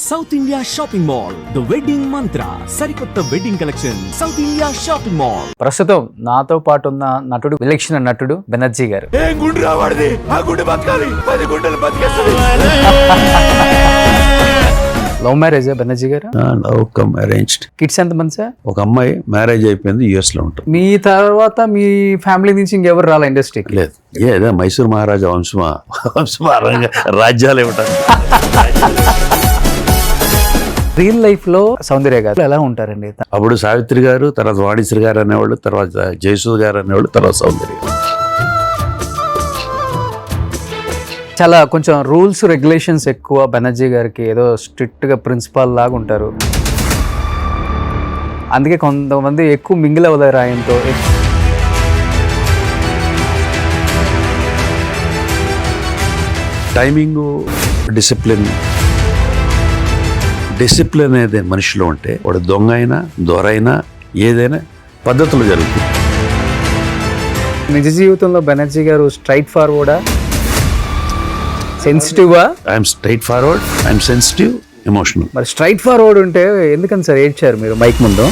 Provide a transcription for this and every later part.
South India shopping mall, the wedding మంత్ర, సరికొత్త wedding collection, south India shopping mall. ప్రస్తుతం నాతో పాటు ఉన్న నటుడు, విలక్షణ నటుడు బెనర్జీ గారు. లవ్ మ్యారేజ్ బెనర్జీ గారు? Love come arranged. కిడ్స్ ఎంత మంది సార్? ఒక అమ్మాయి మ్యారేజ్ అయిపోయింది, యుఎస్ లో ఉంటుంది. మీ తర్వాత మీ ఫ్యామిలీ నుంచి ఇంకెవరు రాలే ఇండస్ట్రీకి? లేదు, ఏదో మైసూర్ మహారాజా వంశమా రాజ్యాలు ఇవ్వటం. రియల్ లైఫ్ లో సౌందర్య గారు ఎలా ఉంటారండి? అప్పుడు సావిత్రి గారు, తర్వాత వాణిశ్రీ గారు అనేవాళ్ళు, తర్వాత జయసూద్ గారు అనేవాళ్ళు, తర్వాత సౌందర్య. చాలా కొంచెం రూల్స్ రెగ్యులేషన్స్ ఎక్కువ బెనర్జీ గారికి, ఏదో స్ట్రిక్ట్ గా ప్రిన్సిపాల్ లాగా ఉంటారు. అందుకే కొంతమంది ఎక్కువ మింగిల్ అవ్వలేరు ఆయనతో. టైమింగ్, డిసిప్లిన్ అనేది మనిషిలో ఉంటే వాడు దొంగ అయినా దొరైనా ఏదైనా పద్ధతులు జరుగుతుంది. నిజ జీవితంలో బెనర్జీ గారు స్ట్రైట్ ఫార్వర్డా, సెన్సిటివా? I'm straightforward, I'm sensitive, emotional. మరి స్ట్రైట్ ఫార్వర్డ్ ఉంటే ఎందుకని సార్ ఏడ్చారు మీరు మైక్ ముందు?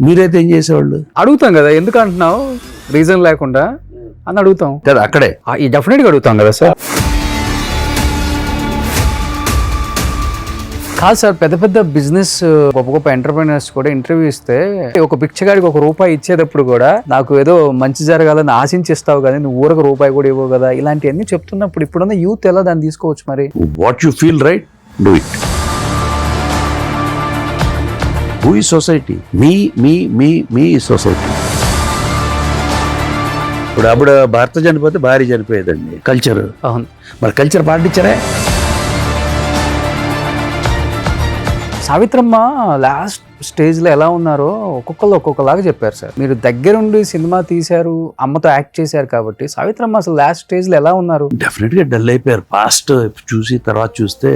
మీరైతే ఏం చేసేవాళ్ళు? అడుగుతాం కదా, ఎందుకు అంటున్నావు రీజన్ లేకుండా అని అడుగుతాం కదా. అక్కడే ఈ డెఫినెట్గా అడుగుతాం కదా సార్. కాదు సార్, పెద్ద పెద్ద బిజినెస్ గొప్ప గొప్ప ఎంటర్ప్రైనర్స్ కూడా ఇంటర్వ్యూ ఇస్తే ఒక భిక్షగాడికి ₹1 ఇచ్చేటప్పుడు కూడా నాకు ఏదో మంచి జరగాలని ఆశించిస్తావు కానీ నువ్వు ఊరకు ₹1 కూడా ఇవ్వవు కదా, ఇలాంటివన్నీ చెప్తున్నప్పుడు ఇప్పుడున్న యూత్ ఎలా దాన్ని తీసుకోవచ్చు? మరి what you feel right, do it. Who ఈ సొసైటీ? మీ సొసైటీ. అప్పుడు భర్త చనిపోతే భార్య చనిపోయేదండి, కల్చర్. అవును, మరి కల్చర్ పాటించరే. సావిత్రమ్మ లాస్ట్ స్టేజ్లో ఎలా ఉన్నారో ఒక్కొక్కరు ఒక్కొక్కలాగా చెప్పారు సార్. మీరు దగ్గరుండి సినిమా తీశారు, అమ్మతో యాక్ట్ చేశారు కాబట్టి సావిత్రమ్మ అసలు లాస్ట్ స్టేజ్లో ఎలా ఉన్నారు? డెఫినెట్గా డల్ అయిపోయారు. పాస్ట్ చూసి తర్వాత చూస్తే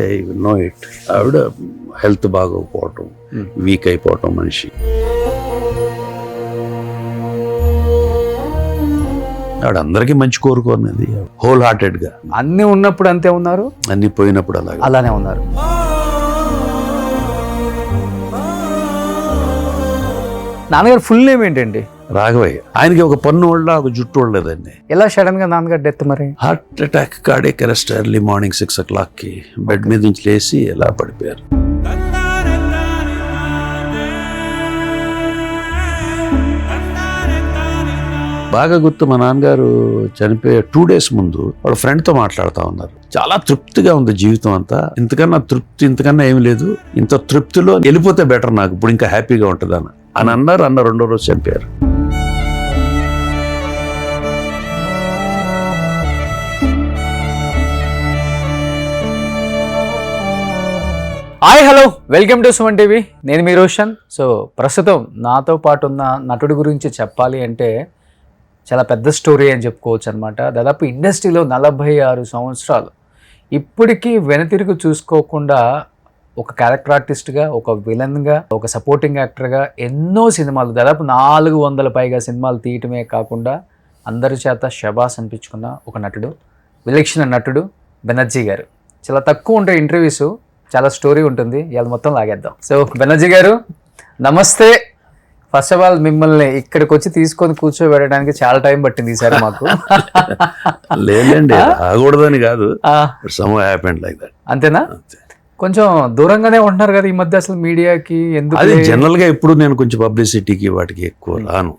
నో ఇట్. ఆవిడ హెల్త్ బాగోకపోవటం, వీక్ అయిపోవటం మనిషి. ఆవిడ అందరికీ మంచి కోరుకున్నది, హోల్ హార్టెడ్గా. అన్నీ ఉన్నప్పుడు అంతే ఉన్నారు, అన్ని పోయినప్పుడు అలానే ఉన్నారు. నాన్నగారు ఫుల్ నేమ్ ఏంటండి? రాఘవయ్య. ఆయనకి ఒక పన్ను వాళ్ళ ఒక జుట్టు ఉండలేదండి. ఎలా సడన్ గా నాన్నగారు డెత్? మరి heart attack, cardiac arrest. Early morning 6 o'clock bed మీద నుంచి లేచి ఎలా పడిపోయారు. బాగా గుర్తు, మా నాన్నగారు చనిపోయే 2 days ముందు వాళ్ళ ఫ్రెండ్తో మాట్లాడుతూ ఉన్నారు. చాలా తృప్తిగా ఉంది జీవితం అంతా, ఇంతకన్నా తృప్తి ఇంతకన్నా ఏమి లేదు, ఇంత తృప్తిలో వెళ్ళిపోతే బెటర్, నాకు ఇప్పుడు ఇంకా హ్యాపీగా ఉంటుంది అని అన్నారు. 2వ రోజు చనిపోయారు. Hi, hello, welcome to Suman TV. నేను మీ రోషన్. సో ప్రస్తుతం నాతో పాటు ఉన్న నటుడి గురించి చెప్పాలి అంటే చాలా పెద్ద స్టోరీ అని చెప్పుకోవచ్చు అనమాట. దాదాపు ఇండస్ట్రీలో 46 సంవత్సరాలు ఇప్పటికీ వెనుతిరుగు చూసుకోకుండా ఒక క్యారెక్టర్ ఆర్టిస్ట్గా, ఒక విలన్గా, ఒక సపోర్టింగ్ యాక్టర్గా ఎన్నో సినిమాలు, దాదాపు 400 పైగా సినిమాలు తీయటమే కాకుండా అందరి చేత శబాస్ అనిపించుకున్న ఒక నటుడు, విలక్షణ నటుడు బెనర్జీ గారు. చాలా తక్కువ ఉంటాయి ఇంటర్వ్యూస్, చాలా స్టోరీ ఉంటుంది. ఇవాళ మొత్తం లాగేద్దాం. సో బెనర్జీ గారు నమస్తే. ఫస్ట్ ఆఫ్ ఆల్ మిమ్మల్ని ఇక్కడికి వచ్చి తీసుకొని కూర్చోబెట్టడానికి చాలా టైం పట్టింది ఈసారి మాకు. లేదండి, ఆగకూడదని కాదు, అంతేనా? కొంచెం దూరంగానే ఉంటున్నారు కదా ఈ మధ్య అసలు మీడియాకి. ఎందుకు? అది జనరల్ గా ఎప్పుడు నేను కొంచెం పబ్లిసిటీకి వాటికి ఎక్కువ రాను.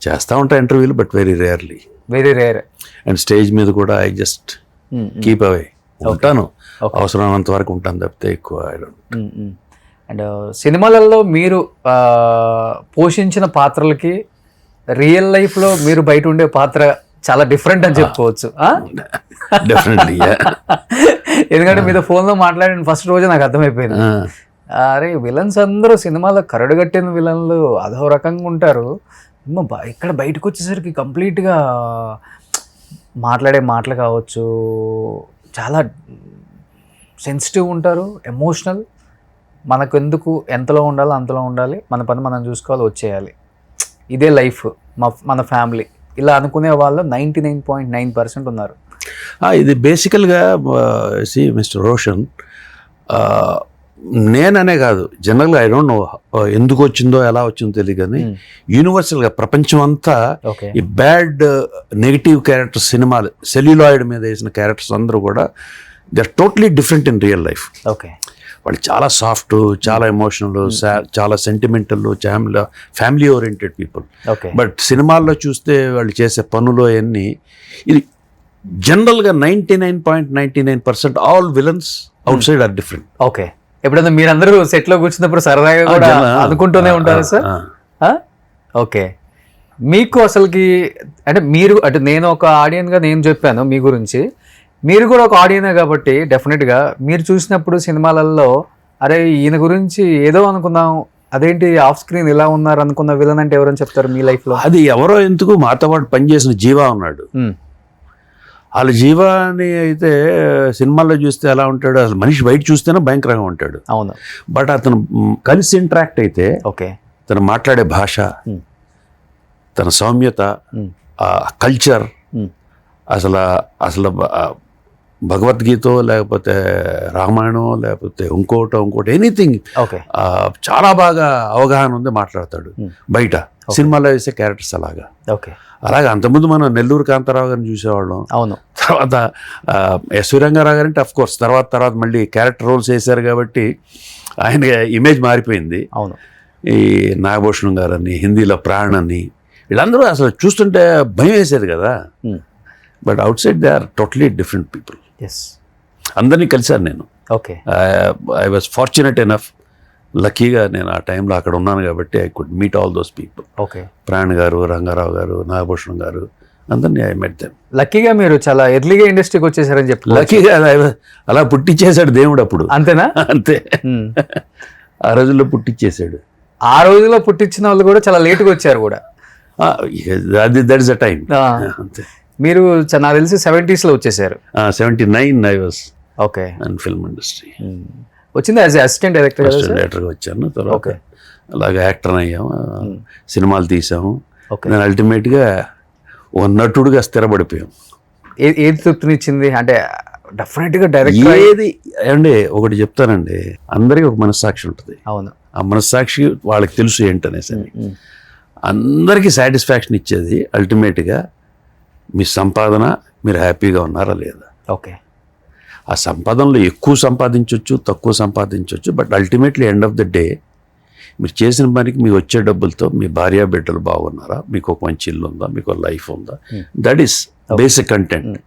చేస్తా ఉంటా ఇంటర్వ్యూలు, but very rare. And stage మీద కూడా ఐ జస్ట్ కీప్ అవే ఉంటాను. అవసరమైనంత వరకు ఉంటాను తప్పితే ఎక్కువ. అండ్ సినిమాలలో మీరు పోషించిన పాత్రలకి రియల్ లైఫ్లో మీరు బయట ఉండే పాత్ర చాలా డిఫరెంట్ అని చెప్పుకోవచ్చు. ఎందుకంటే మీతో ఫోన్లో మాట్లాడిన ఫస్ట్ రోజు నాకు అర్థమైపోయింది, అరే విలన్స్ అందరూ సినిమాలో కరడుగట్టిన విలన్లు అదో రకంగా ఉంటారు, ఇక్కడ బయటకు వచ్చేసరికి కంప్లీట్గా మాట్లాడే మాటలు కావచ్చు చాలా సెన్సిటివ్ ఉంటారు, ఎమోషనల్. మనకు ఎందుకు ఎంతలో ఉండాలో అంతలో ఉండాలి, మన పని మనం చూసుకోవాలి, వచ్చేయాలి, ఇదే లైఫ్, మన ఫ్యామిలీ, ఇలా అనుకునే వాళ్ళు 99.9% ఉన్నారు. ఇది బేసికల్గా సి మిస్టర్ రోషన్, నేననే కాదు, జనరల్గా ఐ డోంట్ నో ఎందుకు వచ్చిందో ఎలా వచ్చిందో తెలియదు కానీ యూనివర్సల్గా ప్రపంచం అంతా ఓకే ఈ బ్యాడ్ నెగిటివ్ క్యారెక్టర్స్ సినిమాలు సెల్యులాయిడ్ మీద వేసిన క్యారెక్టర్స్ అందరూ కూడా they are totally different in real life. Okay వాళ్ళు చాలా సాఫ్ట్, చాలా ఎమోషనల్, చాలా sentimental, family oriented people. Okay but సినిమాల్లో చూస్తే వాళ్ళు చేసే పనులు అవన్నీ ఇది జనరల్గా 99.99% all villains outside are different. Okay ఎప్పుడైనా మీరందరూ సెట్ లో కూర్చున్నప్పుడు సరదాగా కూడా అనుకుంటూనే ఉంటారు సార్? ఓకే మీకు అసలుకి అంటే మీరు అంటే నేను ఒక ఆడియన్ గా నేను చెప్పాను మీ గురించి, మీరు కూడా ఒక ఆడియనే కాబట్టి డెఫినెట్గా మీరు చూసినప్పుడు సినిమాలలో అరే ఈయన గురించి ఏదో అనుకున్నాం, అదేంటి ఆఫ్ స్క్రీన్ ఇలా ఉన్నారు అనుకున్న విలన్ అంటే ఎవరని చెప్తారు మీ లైఫ్లో? అది ఎవరో ఎందుకు మాతో పాటు పనిచేసిన జీవా ఉన్నాడు. వాళ్ళ జీవాని అయితే సినిమాల్లో చూస్తే ఎలా ఉంటాడు, అసలు మనిషి బయట చూస్తేనే భయంకరంగా ఉంటాడు. అవును. బట్ అతను కలిసి ఇంటరాక్ట్ అయితే ఓకే తను మాట్లాడే భాష, తన సౌమ్యత, కల్చర్, అసలు అసలు భగవద్గీత లేకపోతే రామాయణం లేకపోతే ఇంకోటి ఎనీథింగ్ ఓకే చాలా బాగా అవగాహన ఉంది, మాట్లాడతాడు. బయట సినిమాలో వేసే క్యారెక్టర్స్ ఓకే అలాగే అంతకుముందు మనం నెల్లూరు కాంతారావు గారిని చూసేవాళ్ళం. అవును. తర్వాత ఎస్వి రంగారావు గారంటే అఫ్ కోర్స్ తర్వాత మళ్ళీ క్యారెక్టర్ రోల్స్ వేశారు కాబట్టి ఆయన ఇమేజ్ మారిపోయింది. అవును. ఈ నాగభూషణం గారని, హిందీలో ప్రాణ్ అని, వీళ్ళందరూ అసలు చూస్తుంటే భయం వేసేది కదా. But outside they are totally different people. Yes అందరినీ కలిశాను నేను. Okay I was fortunate enough, లక్కీగా నేను ఆ టైంలో అక్కడ ఉన్నాను కాబట్టి I could meet all those people. Okay Pran garu, Ranga Rao గారు, నాగభూషణం గారు, అందరినీ ఐ మెట్ దెమ్. లక్కీగా మీరు చాలా ఎర్లీగా ఇండస్ట్రీకి వచ్చేసారని చెప్పి. లక్కీగా అలా పుట్టించేశాడు దేవుడు అప్పుడు. అంతేనా? అంతే, ఆ రోజుల్లో పుట్టించేశాడు. ఆ రోజుల్లో పుట్టించిన వాళ్ళు కూడా చాలా లేటుగా వచ్చారు కూడా. That is the time. అంతే. మీరు నాకు తెలిసి 70s లో వచ్చేసారు. 79 I was okay and film industry వచ్చింది యాజ్ అసిస్టెంట్ డైరెక్టర్ డైరెక్టర్గా వచ్చాను. తర్వాత ఓకే అలాగే యాక్టర్ అయ్యాము, సినిమాలు తీసాము. ఓకే నేను అల్టిమేట్గా ఓ నటుడుగా స్థిరపడిపోయాం. ఏది తృప్తినిచ్చింది అంటే డెఫినెట్గా డైరెక్ట్ ఏది అండి, ఒకటి చెప్తానండి, అందరికీ ఒక మనస్సాక్షి ఉంటుంది. అవును. ఆ మనస్సాక్షి వాళ్ళకి తెలుసు ఏంటనేసి. అందరికీ సాటిస్ఫాక్షన్ ఇచ్చేది అల్టిమేట్గా మీ సంపాదన, మీరు హ్యాపీగా ఉన్నారా లేదా. ఓకే ఆ సంపాదనలో ఎక్కువ సంపాదించవచ్చు, తక్కువ సంపాదించవచ్చు, but ultimately end of the day మీరు చేసిన పనికి మీకు వచ్చే డబ్బులతో మీ భార్య బిడ్డలు బాగున్నారా, మీకు ఒక మంచి ఇల్లు ఉందా, మీకు ఒక లైఫ్ ఉందా, దట్ ఈస్ బేసిక్ కంటెంట్.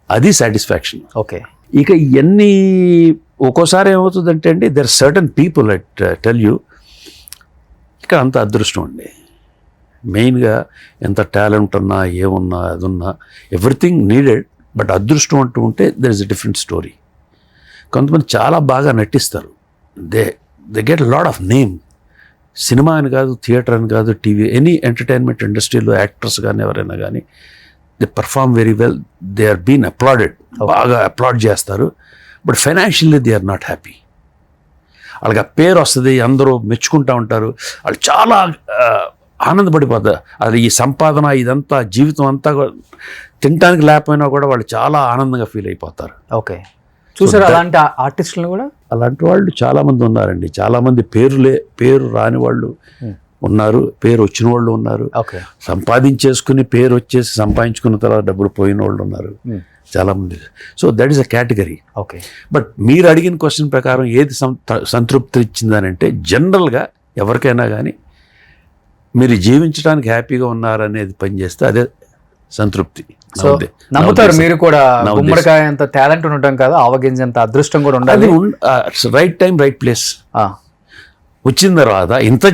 అది సాటిస్ఫాక్షన్. ఓకే ఇక ఇవన్నీ ఒక్కోసారి ఏమవుతుందంటే అండి, there certain people at tell you, ఇక్కడ అంత అదృష్టం అండి. మెయిన్గా ఎంత టాలెంట్ ఉన్నా, ఏమున్నా, అది ఉన్నా, ఎవ్రీథింగ్ నీడెడ్, బట్ అదృష్టం అంటూ ఉంటే there is a different story. కొంతమంది చాలా బాగా నటిస్తారు, they get lot of name. Cinema అని కాదు, థియేటర్ అని కాదు, టీవీ, ఎనీ ఎంటర్టైన్మెంట్ ఇండస్ట్రీలో యాక్టర్స్ కానీ ఎవరైనా కానీ they perform very well, they are been applauded, బాగా అప్లాడ్ చేస్తారు. But financially they are not happy. వాళ్ళకి ఆ పేరు వస్తుంది, అందరూ మెచ్చుకుంటూ ఉంటారు, వాళ్ళు చాలా ఆనందపడిపోతారు. అది ఈ సంపాదన ఇదంతా జీవితం అంతా తినడానికి లేకపోయినా కూడా వాళ్ళు చాలా ఆనందంగా ఫీల్ అయిపోతారు. ఓకే చూసారు అలాంటి ఆర్టిస్టులు కూడా? అలాంటి వాళ్ళు చాలామంది ఉన్నారండి. చాలామంది పేరు రాని వాళ్ళు ఉన్నారు, పేరు వచ్చిన వాళ్ళు ఉన్నారు, సంపాదించేసుకుని పేరు వచ్చేసి సంపాదించుకున్న తర్వాత డబ్బులు పోయిన వాళ్ళు ఉన్నారు చాలామంది. So that is a category. Okay but మీరు అడిగిన క్వశ్చన్ ప్రకారం ఏది సంతృప్తి ఇచ్చిందనంటే, జనరల్గా ఎవరికైనా కానీ మీరు జీవించడానికి హ్యాపీగా ఉన్నారనేది పనిచేస్తే అదే సంతృప్తి. సో నమ్ముతారు మీరు కూడా, గుమ్మడికాయ అంత టాలెంట్ ఉండటం కాదు, ఆవగింజ అంత అదృష్టం కూడా ఉండాలి. రైట్ టైం రైట్ ప్లేస్ వచ్చిన తర్వాత ఇంత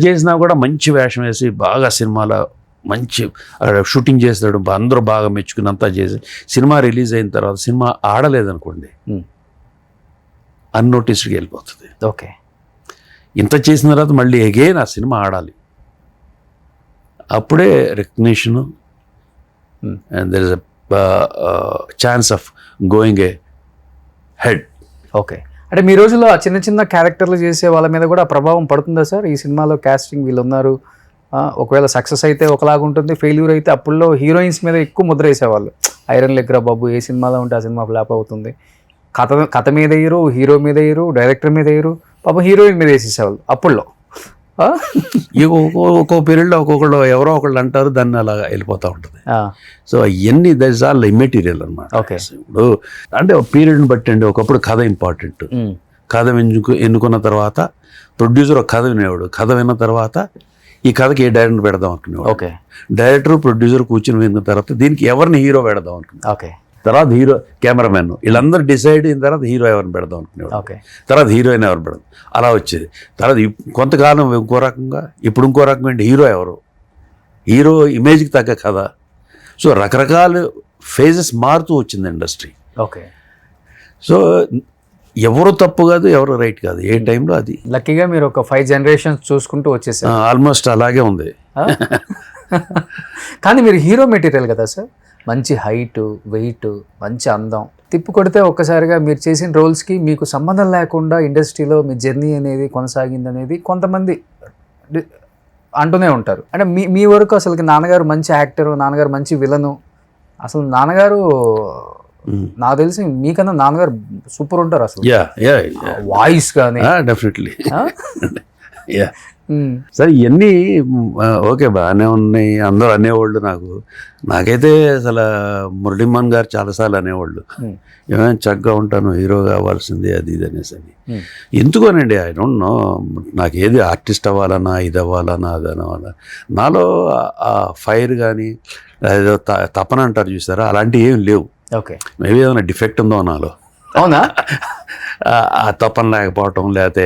చేసినా కూడా మంచి వేషం వేసి బాగా సినిమాలో మంచి షూటింగ్ చేస్తాడు, అందరూ బాగా మెచ్చుకుని అంతా చేసి సినిమా రిలీజ్ అయిన తర్వాత సినిమా ఆడలేదనుకోండి, అన్నోటీస్డ్కి వెళ్ళిపోతుంది. ఓకే ఇంత చేసిన తర్వాత మళ్ళీ అగైన్ ఆ సినిమా ఆడాలి, అప్పుడే recognition and there is a chance of going ahead. Okay అంటే మీ రోజుల్లో ఆ చిన్న చిన్న క్యారెక్టర్లు చేసే వాళ్ళ మీద కూడా ప్రభావం పడుతుందా సార్? ఈ సినిమాలో కాస్టింగ్ వీళ్ళు ఉన్నారు, ఒకవేళ సక్సెస్ అయితే ఒకలాగా ఉంటుంది, ఫెయిల్యూర్ అయితే అప్పుల్లో హీరోయిన్స్ మీద ఎక్కువ ముద్ర వేసేవాళ్ళు, ఐరన్ లెగ్రా బాబు ఏ సినిమాలో ఉంటే ఆ సినిమా ఫ్లాప్ అవుతుంది. కథ మీద వేయరు, హీరో మీద వేయరు, డైరెక్టర్ మీద వేయరు, పాప హీరోయిన్ మీద వేసేసేవాళ్ళు అప్పుల్లో. ఒక్కో పీరియడ్లో ఒక్కొక్కళ్ళు ఎవరో ఒకళ్ళు అంటారు, దాన్ని అలా వెళ్ళిపోతూ ఉంటుంది. సో అవన్నీ దట్ ఇస్ ఆల్ ఇమ్మెటీరియల్ అనమాట. ఓకే. ఇప్పుడు అంటే పీరియడ్ని బట్టి అండి, ఒకప్పుడు కథ ఇంపార్టెంట్. కథ ఎన్నుకున్న తర్వాత ప్రొడ్యూసర్ ఒక కథ వినేవాడు, కథ విన్న తర్వాత ఈ కథకి ఏ డైరెక్టర్ పెడదాం అనుకునేవాడు. ఓకే. డైరెక్టర్ ప్రొడ్యూసర్ కూర్చుని విన్న తర్వాత దీనికి ఎవరిని హీరో పెడదాం అనుకున్నాడు. ఓకే. తర్వాత హీరో కెమెరామెన్ వీళ్ళందరూ డిసైడ్ అయిన తర్వాత హీరో ఎవరిని పెడదాం అనుకునేవాడు. ఓకే. తర్వాత హీరోయిన్ ఎవరు పెడదాం అలా వచ్చేది. తర్వాత కొంతకాలం ఇంకో రకంగా, ఇప్పుడు ఇంకో రకం ఏంటి, హీరో ఇమేజ్కి తగ్గ కథ. సో రకరకాల ఫేజెస్ మారుతూ వచ్చింది ఇండస్ట్రీ. ఓకే. సో ఎవరు తప్పు కాదు, ఎవరు రైట్ కాదు, ఏ టైంలో అది. లక్కీగా మీరు ఒక 5 generations చూసుకుంటూ వచ్చేసారు. ఆల్మోస్ట్ అలాగే ఉంది. కానీ మీరు హీరో మెటీరియల్ కదా సార్, మంచి హైట్, వెయిట్, మంచి అందం. తిప్పి కొడితే ఒక్కసారిగా మీరు చేసిన రోల్స్కి మీకు సంబంధం లేకుండా ఇండస్ట్రీలో మీ జర్నీ అనేది కొనసాగింది అనేది కొంతమంది అంటూనే ఉంటారు. అంటే మీ వరకు అసలుకి నాన్నగారు మంచి యాక్టరు, నాన్నగారు మంచి విలను. అసలు నాన్నగారు నాకు తెలిసి మీకన్నా నాన్నగారు సూపర్ ఉంటారు అసలు. వాయిస్ కానీ డెఫినెట్లీ. సరే ఇవన్నీ ఓకే బాగానే ఉన్నాయి, అందరూ అనేవాళ్ళు. నాకైతే అసలు మురళీమోహన్ గారు చాలాసార్లు అనేవాళ్ళు, ఏమైనా చక్కగా ఉంటాను, హీరో కావాల్సిందే అది ఇది అనేసి. ఎందుకోనండి, ఐ డోంట్ నో, నాకు ఏది ఆర్టిస్ట్ అవ్వాలన్నా, ఇది అవ్వాలన్నా, అది అవ్వాలన్నా, నాలో ఆ ఫైర్ కానీ ఏదో తపన అంటారు చూసారా, అలాంటివి ఏం లేవు. ఓకే. మేబీ ఏమైనా డిఫెక్ట్ ఉందో నాలో. అవునా? ఆ తపన లేకపోవటం, లేకపోతే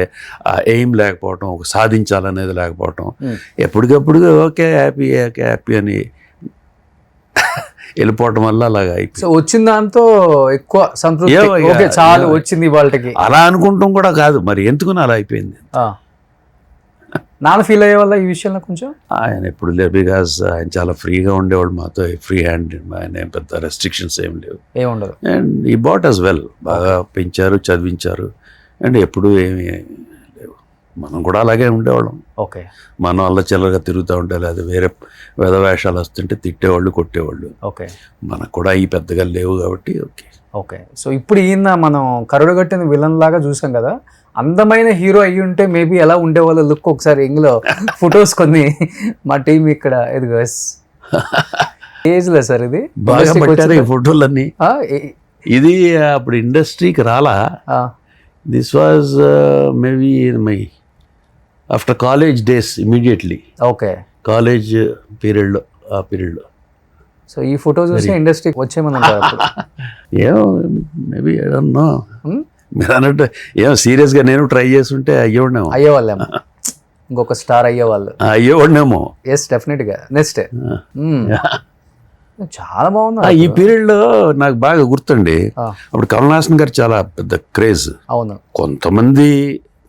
ఆ ఎయిమ్ లేకపోవటం, ఒక సాధించాలనేది లేకపోవటం, ఎప్పటికప్పుడు ఓకే హ్యాపీ అని వెళ్ళిపోవటం వల్ల అలాగా అయిపోయింది. సో వచ్చిన దాంతో ఎక్కువ సంతృప్తి, చాలు వచ్చింది వాళ్ళకి అలా అనుకుంటాం కూడా కాదు, మరి ఎందుకుని అలా అయిపోయింది. నాన్న ఫీల్ అయ్యే వల్ల ఈ విషయంలో కొంచెం ఆయన ఎప్పుడు లేరు, బికాజ్ ఆయన చాలా ఫ్రీగా ఉండేవాడు మాతో, ఫ్రీ హ్యాండ్. ఆయన పెద్ద రెస్ట్రిక్షన్స్ ఏం లేవు, ఏముండదు. అండ్ ఈ బాట్ యాజ్ వెల్, బాగా పెంచారు, చదివించారు, అండ్ ఎప్పుడు ఏమి లేవు. మనం కూడా అలాగే ఉండేవాళ్ళం. ఓకే. మనం వల్ల చిల్లరగా తిరుగుతూ ఉంటే, లేదా వేరే వేషాలు వస్తుంటే తిట్టేవాళ్ళు, కొట్టేవాళ్ళు. ఓకే. మనకు కూడా ఈ పెద్దగా లేవు కాబట్టి. ఓకే. ఓకే. సో ఇప్పుడు ఈయన మనం కరుడుగట్టిన విలన్ లాగా చూసాం కదా, అందమైన హీరో అయ్యి ఉంటే మేబీ ఎలా ఉండేవాళ్ళ లుక్ ఒకసారి ఇందులో ఫొటోస్ కొన్ని మా టీం ఇక్కడ ఎదుగు ఏజ్ లో సార్ ఇది బాగా పట్టారు ఈ ఫోటోలన్నీ. ఇది అప్పుడు ఇండస్ట్రీకి రాలా. This was maybe my after college days, immediately. Okay. College పీరియడ్లో, ఆ పీరియడ్లో. సో ఈ ఫోటో చూసి ఇండస్ట్రీకి వచ్చేమని ఏమో మేబీ ఐ డోంట్ నో. మీరు అన్నట్టు ఏమో సీరియస్గా నేను ట్రై చేస్తుంటే అయ్యేవాళ్ళేమో, ఇంకొక స్టార్ అయ్యేవాడినేమో. ఎస్, డెఫినెట్గా. నెక్స్ట్ చాలా బాగుంది. ఈ పీరియడ్లో నాకు బాగా గుర్తండి, అప్పుడు కమల్ హాసన్ గారు చాలా పెద్ద క్రేజ్. అవును. కొంతమంది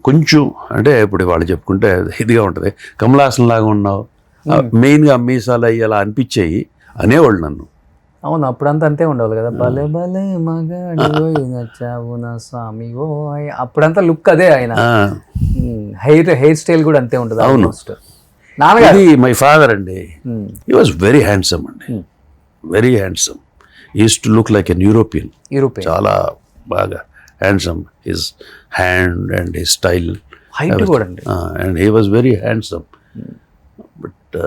కొంచెం అంటే ఇప్పుడు వాళ్ళు చెప్పుకుంటే ఇదిగా ఉంటుంది, కమల్ హాసన్ లాగా ఉన్నావు, మెయిన్గా మీసాలు అయ్యేలా అనిపించేయి అనేవాళ్ళు నన్ను. అవును, అప్పుడంతా అంతే ఉండేవాళ్ళు కదా, భలే భలే మగాడి నచ్చావు నా స్వామి ఓ. అప్పుడంతా లుక్ అదే, ఆయన హెయిర్ స్టైల్ కూడా అంతే ఉంటుంది. అవును. నాన్నగారు మై ఫాదర్ అండి, హీ వాజ్ వెరీ హ్యాండ్సమ్ అండి, very handsome. Is to look like an European. చాలా బాగా handsome, his hand and his style, height కూడా అండి, and he was very handsome. But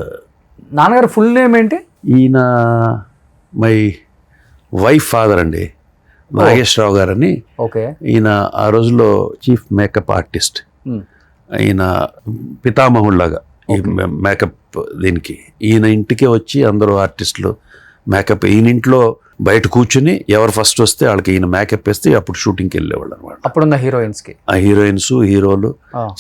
నాన్నగారు ఫుల్ నేమ్ ఏంటి? ఈయన మై వైఫ్ ఫాదర్ అండి, నాగేశ్వరరావు గారని. ఓకే. ఈయన ఆ రోజుల్లో చీఫ్ మేకప్ ఆర్టిస్ట్. ఈయన పితామహుళ్లాగా ఈ మేకప్ దీనికి. ఈయన ఇంటికే వచ్చి అందరూ ఆర్టిస్టులు మేకప్, ఈయన ఇంట్లో బయట కూర్చుని ఎవరు ఫస్ట్ వస్తే వాళ్ళకి ఈయన మేకప్ వేస్తే అప్పుడు షూటింగ్కి వెళ్ళేవాళ్ళు అనమాట. అప్పుడున్న హీరోయిన్స్కి, ఆ హీరోయిన్స్, హీరోలు,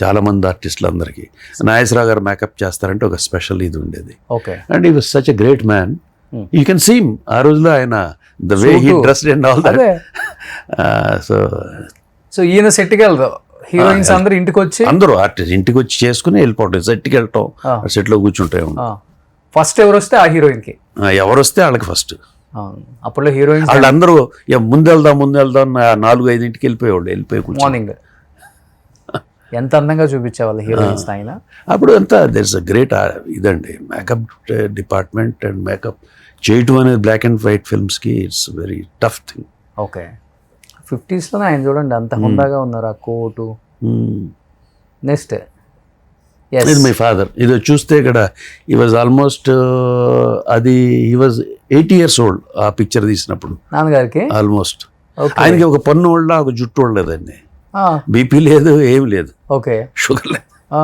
చాలా మంది ఆర్టిస్టులు అందరికీ నాగేశ్వరరావు గారు మేకప్ చేస్తారంటే ఒక స్పెషల్ ఇది ఉండేది. Okay. And he was such a great man. You can see ఆ రోజులో ఆయన the way he dressed and all that. So ఈయన సెట్కి వెళ్దాం, హీరోయిన్స్ అందరూ ఇంటికి వచ్చి, అందరూ ఆర్టిస్ట్ ఇంటికి వచ్చి చేసుకుని వెళ్ళిపోవటం, సెట్కి వెళ్ళటం, సెట్లో కూర్చుంటే ఫస్ట్ ఎవరు వస్తే ఆ హీరోయిన్కి, ఎవరు వస్తే వాళ్ళకి ఫస్ట్. అప్పుడు హీరోయిన్స్ వాళ్ళందరూ ముందు వెళ్దాం 4-5 వెళ్ళిపోయి కూర్చో. మార్నింగ్ ఎంత అందంగా చూపించేవాళ్ళు హీరోయిన్స్ ఆయన. అప్పుడు అంతా దెర్ ఇస్ అ గ్రేట్ ఇదండి మేకప్ డిపార్ట్మెంట్ అండ్ మేకప్ చేయటం అనేది బ్లాక్ అండ్ వైట్ ఫిల్మ్స్కి it's very tough thing. Okay 50s ఆయన చూడండి అంత హుందాగా ఉన్నారు ఆ కోటు. నెక్స్ట్ ఇది మై ఫాదర్. ఇది చూస్తే ఇక్కడ ఈ వాజ్ ఆల్మోస్ట్ అది ఈ వాజ్ 80 years old ఆ పిక్చర్ తీసినప్పుడు నాన్నగారికి. ఆల్మోస్ట్. ఆయనకి ఒక పన్ను వాళ్ళ ఒక జుట్టు వాళ్ళదండి, ఆ, బీపీ లేదు, ఏం లేదు, ఓకే. షుగర్ లేదు. ఆ,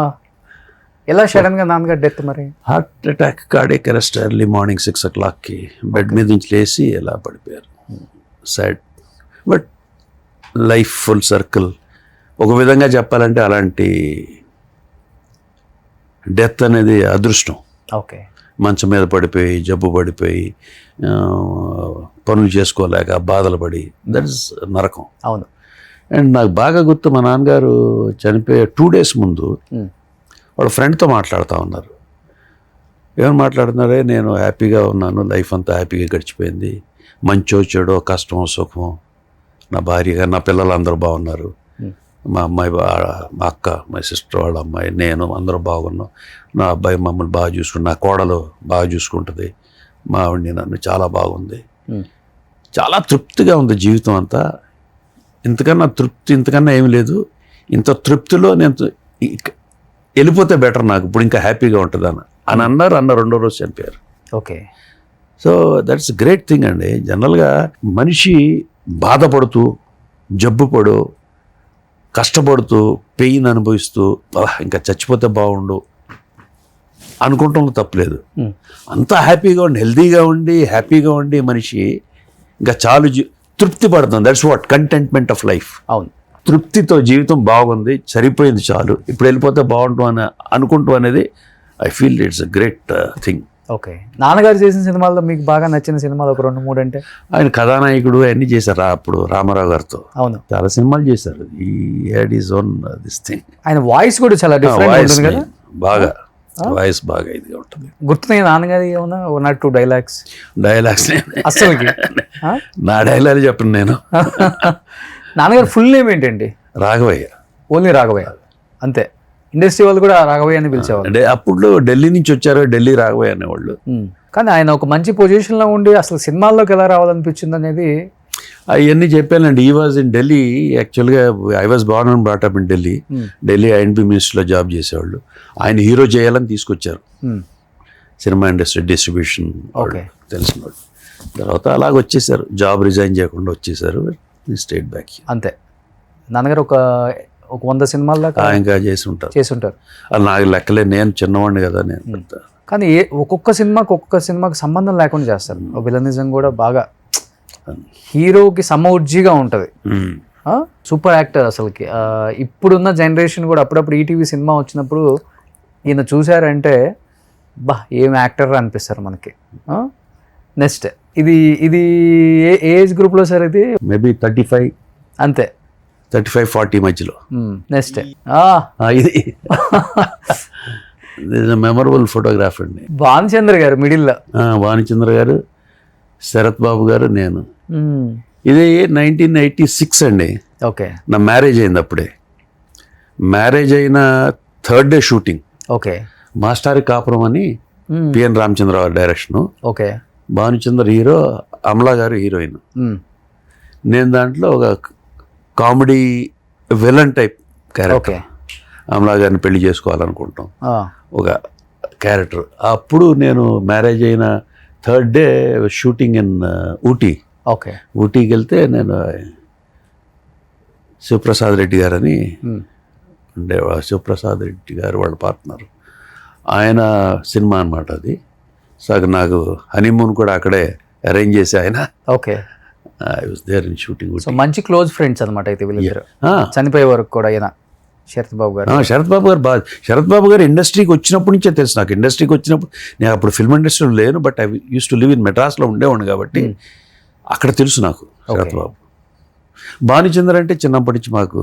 ఎలా సడన్ గా నాన్నగారు డెత్ మరి? Heart attack, cardiac arrest early morning 6 o'clockకి బెడ్ మీద నుంచి లేచి ఎలా పడిపోయారు. Sad but life full circle. ఒక విధంగా చెప్పాలంటే అలాంటి డెత్ అనేది అదృష్టం. ఓకే. మంచం మీద పడిపోయి, జబ్బు పడిపోయి, పనులు చేసుకోలేక బాధలు పడి, దట్ ఇస్ నరకం. అవును. అండ్ నాకు బాగా గుర్తు, మా నాన్నగారు చనిపోయే 2 days ముందు వాళ్ళ ఫ్రెండ్తో మాట్లాడుతూ ఉన్నారు. ఏమని మాట్లాడుతున్నారే, నేను హ్యాపీగా ఉన్నాను, లైఫ్ అంతా హ్యాపీగా గడిచిపోయింది, మంచో చెడో కష్టమో సుఖమో, నా భార్య నా పిల్లలు అందరూ బాగున్నారు, మా అమ్మాయి మా అక్క, మా సిస్టర్ వాళ్ళ అమ్మాయి, నేను అందరూ బాగున్నాం, నా అబ్బాయి మమ్మల్ని బాగా చూసుకుంటు, నా కోడలు బాగా చూసుకుంటుంది, మా ఆవిడ్ని నన్ను చాలా బాగుంది, చాలా తృప్తిగా ఉంది జీవితం అంతా, ఇంతకన్నా ఏమి లేదు, ఇంత తృప్తిలో నేను వెళ్ళిపోతే బెటర్, నాకు ఇప్పుడు ఇంకా హ్యాపీగా ఉంటుంది అని అన్నారు. 2వ రోజు చనిపోయారు. Okay. So that's great thing అండి. జనరల్గా మనిషి బాధపడుతూ, జబ్బుపడు, కష్టపడుతూ, పెయిన్ అనుభవిస్తూ ఇంకా చచ్చిపోతే బాగుండు అనుకుంటాం, తప్పలేదు. అంతా హ్యాపీగా ఉండి, హెల్తీగా ఉండి, హ్యాపీగా ఉండి మనిషి ఇంకా చాలు, తృప్తి పడుతుంది. That's what contentment of life. అవును. తృప్తితో జీవితం బాగుంది, సరిపోయింది, చాలు, ఇప్పుడు వెళ్ళిపోతే బాగుంటాం అని అనుకుంటూ అనేది I feel it's a great thing. Okay. నాన్నగారు చేసిన సినిమాల్లో మీకు బాగా నచ్చిన సినిమాలు ఒక 2-3 అంటే? ఆయన కథానాయకుడు అన్నీ చేశారు అప్పుడు రామారావు గారితో. అవును, చాలా సినిమాలు చేశారు. ఈ had is own this thing. ఆయన వాయిస్ కూడా చాలా డిఫరెంట్ ఉంటుంది కదా, బాగా వాయిస్ బాగా ఇదిగా ఉంటుంది. గుర్తున్నాయి నాన్నగారి ఏమన్నా 1 or 2 డైలాగ్స్? అసలుకి నా డైలాగ్ చెప్పను నేను. నాన్నగారు ఫుల్ నేమ్ ఏంటండి? రాఘవయ్య. ఓన్లీ రాఘవయ్య అంతే. ఇండస్ట్రీ వాళ్ళు కూడా రాఘవయ్య అని పిలిచేవాళ్ళు. అంటే అప్పుడు ఢిల్లీ నుంచి వచ్చారు, ఢిల్లీ రాఘవయ్య అనేవాళ్ళు. కానీ ఆయన ఒక మంచి పొజిషన్లో ఉండి అసలు సినిమాల్లోకి ఎలా రావాలనిపించింది అనేది అవన్నీ చెప్పానండి. ఈ వాజ్ ఇన్ ఢిల్లీ. యాక్చువల్గా I was born and brought up in Delhi. Delhi INB మినిస్టర్లో జాబ్ చేసేవాళ్ళు. ఆయన హీరో చేయాలని తీసుకొచ్చారు, సినిమా ఇండస్ట్రీ డిస్ట్రిబ్యూషన్ తెలిసిన వాళ్ళు. తర్వాత అలాగ వచ్చేసారు, జాబ్ రిజైన్ చేయకుండా వచ్చేసారు, స్టేట్ బ్యాక్ అంతే. నాన్నగారు ఒక 100 సినిమాల దాకా ఇంకా చేసి ఉంటారు. అది నాకు లెక్కలే, నేను చిన్నవాడిని కదా నేను. కానీ ఒక్కొక్క సినిమాకి సంబంధం లేకుండా చేస్తారు. విలనిజం కూడా బాగా హీరోకి సమౌర్జిగా ఉంటుంది. సూపర్ యాక్టర్ అసలుకి. ఇప్పుడున్న జనరేషన్ కూడా అప్పుడప్పుడు ఈటీవీ సినిమా వచ్చినప్పుడు ఈయన చూసారంటే బా ఏం యాక్టర్ అనిపిస్తారు మనకి. నెక్స్ట్ ఇది ఏ ఏజ్ గ్రూప్లో సార్? ఇది మేబీ 35 అంతే, 35-40 మధ్యలో. నెక్స్ట్ ఇది మెమరబుల్ ఫోటోగ్రాఫ్ అండి. భానుచంద్ర గారు మిడిల్లో. భానుచంద్ర గారు, శరత్ బాబు గారు, నేను. ఇది 1986 అండి. ఓకే. నా మ్యారేజ్ అయింది అప్పుడే. మ్యారేజ్ అయిన 3rd day షూటింగ్. ఓకే. మాస్టారి కాపురం అని P N Ramachandra Rao direction. Okay. Bhanuchandra hero, Amala garu heroine. నేను దాంట్లో ఒక comedy villain type character, Amala గారిని పెళ్లి చేసుకోవాలనుకుంటాం, ఒక క్యారెక్టర్. అప్పుడు నేను మ్యారేజ్ అయిన 3rd day shooting in Ooty. Okay. ఊటీకి వెళ్తే నేను శివప్రసాద్ రెడ్డి గారని ఉండేవాడు. శివప్రసాద్ రెడ్డి గారు వాళ్ళ పార్ట్నర్. ఆయన సినిమా అనమాట అది. సో నాకు హనీమూన్ కూడా అక్కడే అరేంజ్ చేసి ఆయన. Okay. I was there in shooting. So మంచి క్లోజ్ ఫ్రెండ్స్ అనమాట అయితే వీళ్ళిద్దరు. చనిపోయే వరకు కూడా ఈయన శరత్ బాబు గారు. శరత్ బాబు గారు ఇండస్ట్రీకి వచ్చినప్పటి నుంచే తెలుసు నాకు. ఇండస్ట్రీకి వచ్చినప్పుడు నేను అప్పుడు ఫిల్మ్ ఇండస్ట్రీలో లేను, but I use to live in మెడ్రాస్లో ఉండేవాడిని కాబట్టి అక్కడ తెలుసు నాకు శరత్ బాబు. భానుచంద్ర అంటే చిన్నప్పటి నుంచి మాకు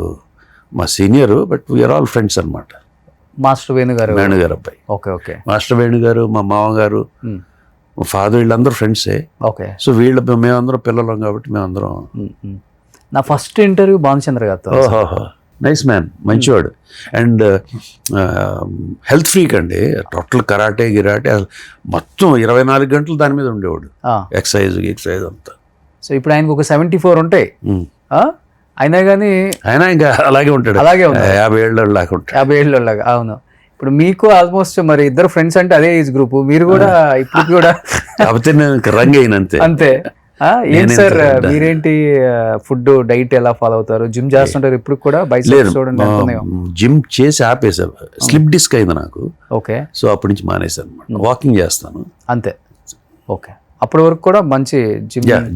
మా senior, but we are all friends అనమాట. మాస్టర్ వేణుగారు అబ్బాయి. ఓకే. ఓకే. మాస్టర్ వేణుగారు, మా మామగారు, మా ఫాదర్, వీళ్ళందరూ ఫ్రెండ్సే. ఓకే. సో మేమందరం పిల్లలం కాబట్టి మేమందరం. నా ఫస్ట్ ఇంటర్వ్యూ భానుచంద్ర గారితో. నైస్ మ్యాన్, మంచివాడు. అండ్ హెల్త్ ఫ్రీక్ అండి, టోటల్ కరాటే గిరాటే అసలు మొత్తం 24 గంటలు దాని మీద ఉండేవాడు. ఎక్సైజ్ అంతా. సో ఇప్పుడు ఆయనకు ఒక 74 ఉంటాయి. అయినా కానీ ఆయన ఇంకా అలాగే ఉంటాడు, అలాగే ఉన్నాడు. 50 ఏళ్ళ లాగా ఉంటాడు. 50 ఏళ్ళలాగా. అవును. ఇప్పుడు మీకు ఆల్మోస్ట్ మరి ఇద్దరు ఫ్రెండ్స్ అంటే అదే ఏజ్ గ్రూప్, మీరు కూడా ఇప్పుడు కూడా కాకపోతే నేను రంగ్ అయిన అంతే. అంతే. ఏంటి సార్ మీరేంటి ఫుడ్ డైట్ ఎలా ఫాలో అవుతారు? జిమ్ చేస్తుంటారు ఇప్పుడు కూడా? జిమ్ చేసి ఆపేసాను, స్లిప్ డిస్క్ అయింది నాకు. ఓకే. సో అప్పటి నుంచి మానేసాను అనమాట. వాకింగ్ చేస్తాను అంతే. ఓకే. అప్పటి వరకు కూడా మంచి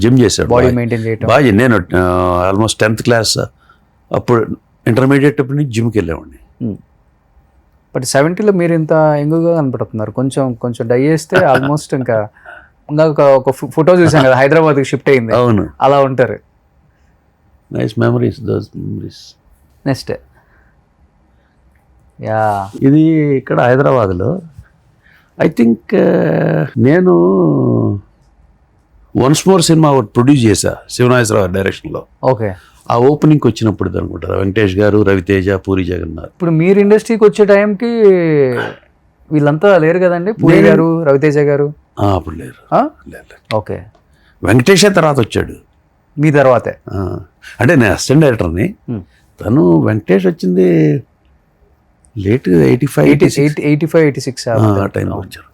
జిమ్ చేశాడు, బాడీ మెయింటైన్ చేయడం బాగా. నేను ఆల్మోస్ట్ 10th క్లాస్ అప్పుడు, ఇంటర్మీడియట్ అప్పటి నుంచి జిమ్కి వెళ్ళేవాడిని. బట్ 70లో మీరు ఇంత యంగ్గా కనపడుతున్నారు. కొంచెం డై చేస్తే ఆల్మోస్ట్ ఇంకా ఒక ఫోటో చూసాం కదా, హైదరాబాద్కి షిఫ్ట్ అయింది. అవును, అలా ఉంటారు. Nice memories, those memories. Next yeah, ఇది ఇక్కడ హైదరాబాద్లో ఐ థింక్ నేను వన్స్ మోర్ సినిమా ఒకటి ప్రొడ్యూస్ చేశా, శివనాగేశ్వరరావు డైరెక్షన్లో. ఓకే. ఆ ఓపెనింగ్కి వచ్చినప్పుడు అనుకుంటా, వెంకటేష్ గారు, రవితేజ, పూరి జగన్నాథ్. ఇప్పుడు మీరు ఇండస్ట్రీకి వచ్చే టైంకి వీళ్ళంతా లేరు కదండి, పూరి గారు, రవితేజ గారు? అప్పుడు లేరు. ఓకే. వెంకటేషే తర్వాత వచ్చాడు మీ తర్వాతే. అంటే నేను అసిస్టెంట్ డైరెక్టర్ని, తను వెంకటేష్ వచ్చింది లేట్ 85-86 ఆ టైంలో వచ్చారు.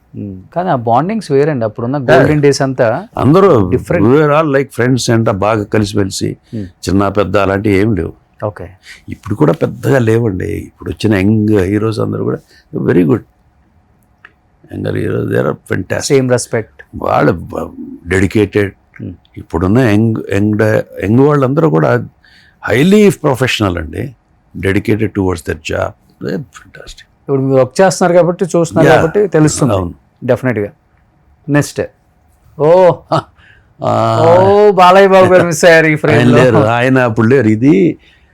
కానీ ఆ బాండింగ్స్ వేరండి, అప్పుడున్న గోల్డెన్ డేస్ అంతా. అందరూ డిఫరెంట్, ఆల్ లైక్ ఫ్రెండ్స్ అంట, బాగా కలిసిమెలిసి, చిన్న పెద్ద అలాంటివి ఏం లేవు. ఓకే. ఇప్పుడు కూడా పెద్దగా లేవండి. ఇప్పుడు వచ్చిన యంగ్ హీరోస్ అందరూ కూడా very good. Young heroes they are fantastic. Same respect, వాళ్ళు డెడికేటెడ్. ఇప్పుడున్న యంగ్ వాళ్ళందరూ కూడా హైలీ ప్రొఫెషనల్ అండి, dedicated towards their job. Fantastic. ఇప్పుడు మీరు వర్క్ చేస్తున్నారు కాబట్టి, చూస్తున్నారు కాబట్టి తెలుస్తుంది. అవును, డెఫినెట్గా. నెక్స్ట్ బాలయ్య బాబు గారు మిస్ అయ్యారు ఈ ఫ్రేమ్ లో. లేరు, ఆయన అప్పుడు లేరు. ఇది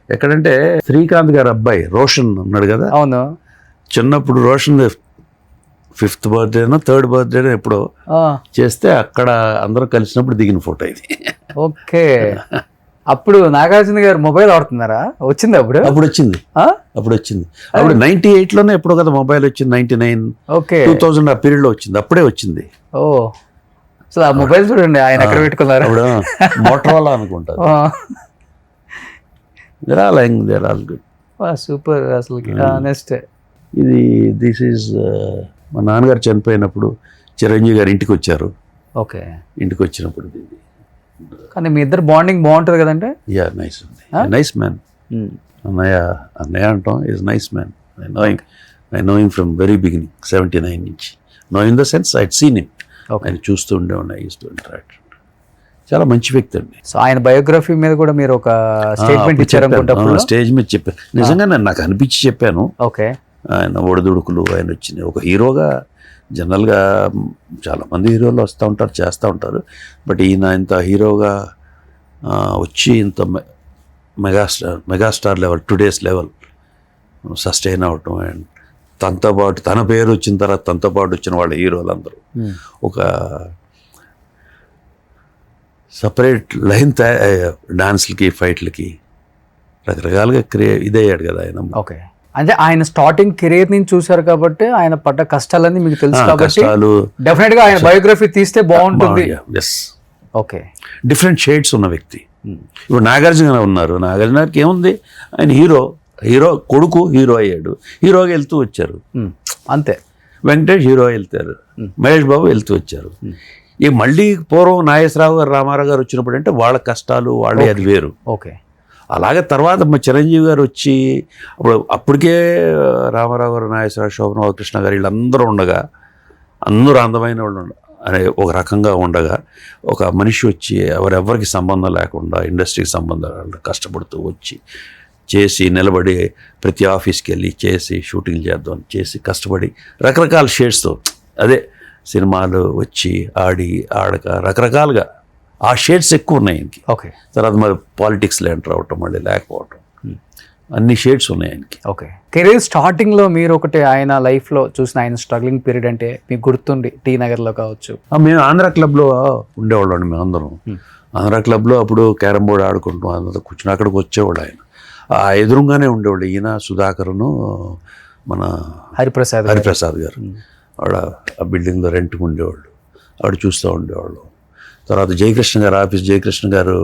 ఎక్కడంటే శ్రీకాంత్ గారు అబ్బాయి రోషన్ ఉన్నాడు కదా. అవును. చిన్నప్పుడు రోషన్ 5th బర్త్డేనో 3rd బర్త్డేనో ఎప్పుడో చేస్తే అక్కడ అందరూ కలిసినప్పుడు దిగిన ఫోటో ఇది. ఓకే. అప్పుడు నాగార్జున గారు మొబైల్ వాడుతున్నారా? వచ్చింది అప్పుడు? వచ్చింది. అప్పుడు 98లోనే ఎప్పుడో కదా మొబైల్ వచ్చింది. 99, ఓకే, 2000 ఆ పీరియడ్ లో వచ్చింది. అప్పుడే వచ్చింది. ఓ, సో ఆ మొబైల్ చూడండి ఆయన ఎక్కడ పెట్టుకున్నారు. అప్పుడు మోటరోలా అనుకుంటారు. సూపర్ అసలు. నెక్స్ట్ ఇది దిస్ ఈజ్ మా నాన్నగారు చనిపోయినప్పుడు చిరంజీవి గారు ఇంటికి వచ్చారు. ఓకే. ఇంటికి వచ్చినప్పుడు కానీ మీ ఇద్దరు బాండింగ్ బాగుంటుంది కదంటే. Yeah, nice nice man. అన్నయ్య అంటాం, is nice man. I know him from very beginning, 79 నుంచి. No in the sense I seen him. ఆయన చూస్తూ ఉండేవాడిని, ఐ యూజ్డ్ టు ఇంటరాక్ట్. చాలా మంచి వ్యక్తి అండి. సో ఆయన బయోగ్రఫీ మీద కూడా మీరు ఒక స్టేట్మెంట్ ఇచ్చారనుకుంటా. స్టేజ్ మీద చెప్పాను, నిజంగా నాకు అనిపించి చెప్పాను. ఓకే. ఆయన ఒడిదుడుకులు, ఆయన వచ్చింది ఒక హీరోగా. జనరల్గా చాలామంది హీరోలు వస్తూ ఉంటారు, చేస్తూ ఉంటారు. బట్ ఈయన ఇంత హీరోగా వచ్చి ఇంత megastar level, today's level sustain అవ్వటం. అండ్ తనతో పాటు తన పేరు వచ్చిన తర్వాత తనతో పాటు వచ్చిన వాళ్ళ హీరోలు అందరూ ఒక సపరేట్ లైన్ డాన్స్లకి, ఫైట్లకి రకరకాలుగా ఇదయ్యాడు కదా ఆయన. ఓకే. అంటే ఆయన స్టార్టింగ్ కెరీర్ నుంచి చూసారు కాబట్టి, ఆయన పడ్డ కష్టాలన్నీ మీకు తెలుసు కాబట్టి డెఫినెట్ గా ఆయన బయోగ్రఫీ తీస్తే బాగుంటుంది. ఓకే. డిఫరెంట్ షేడ్స్ ఉన్న వ్యక్తి. ఇప్పుడు నాగార్జున ఉన్నారు, నాగార్జున గారికి ఏముంది, ఆయన హీరో కొడుకు హీరో అయ్యాడు, హీరోగా వెళ్తూ వచ్చారు అంతే. వెంకటేష్ హీరో వెళ్తారు, మహేష్ బాబు వెళ్తూ వచ్చారు. ఈ మళ్ళీ పూర్వం నాగేశ్వరరావు గారు, రామారావు గారు వచ్చినప్పుడు అంటే వాళ్ళ కష్టాలు వాళ్ళే, అది వేరు. ఓకే. అలాగే తర్వాత మా చిరంజీవి గారు వచ్చి అప్పటికే రామారావు గారు, నాగేశ్వరరావు, శోభన కృష్ణ గారు వీళ్ళందరూ ఉండగా, అందరూ అందమైన వాళ్ళు అనే ఒక రకంగా ఉండగా, ఒక మనిషి వచ్చి ఎవరెవరికి సంబంధం లేకుండా ఇండస్ట్రీకి సంబంధం లేకుండా కష్టపడుతూ వచ్చి చేసి నిలబడి ప్రతి ఆఫీస్కి వెళ్ళి చేసి షూటింగ్ చేద్దాం చేసి కష్టపడి రకరకాల షేడ్స్తో, అదే సినిమాలు వచ్చి ఆడి ఆడక రకరకాలుగా ఆ షేడ్స్ ఎక్కువ ఉన్నాయి ఆయనకి. ఓకే. తర్వాత మరి పాలిటిక్స్లో ఎంటర్ అవ్వటం, మళ్ళీ లేకపోవటం, అన్ని షేడ్స్ ఉన్నాయి ఆయనకి. ఓకే. కెరీర్ స్టార్టింగ్లో మీరు ఒకటి ఆయన లైఫ్లో చూసిన ఆయన స్ట్రగ్లింగ్ పీరియడ్ అంటే మీకు గుర్తుండి, టీ నగర్లో కావచ్చు? మేము ఆంధ్ర క్లబ్లో ఉండేవాళ్ళం. మేము అందరం ఆంధ్ర క్లబ్లో అప్పుడు క్యారమ్ బోర్డ్ ఆడుకుంటాం, అందరూ కూర్చుని అక్కడికి వచ్చేవాడు ఆయన. ఆ ఎదురుగానే ఉండేవాళ్ళు ఈయన సుధాకర్ను మన హరిప్రసాద్ గారు. ఆవిడ ఆ బిల్డింగ్లో రెంట్కి ఉండేవాళ్ళు, ఆవిడ చూస్తూ ఉండేవాళ్ళు. తర్వాత జయకృష్ణ గారు ఆఫీస్, జయకృష్ణ గారు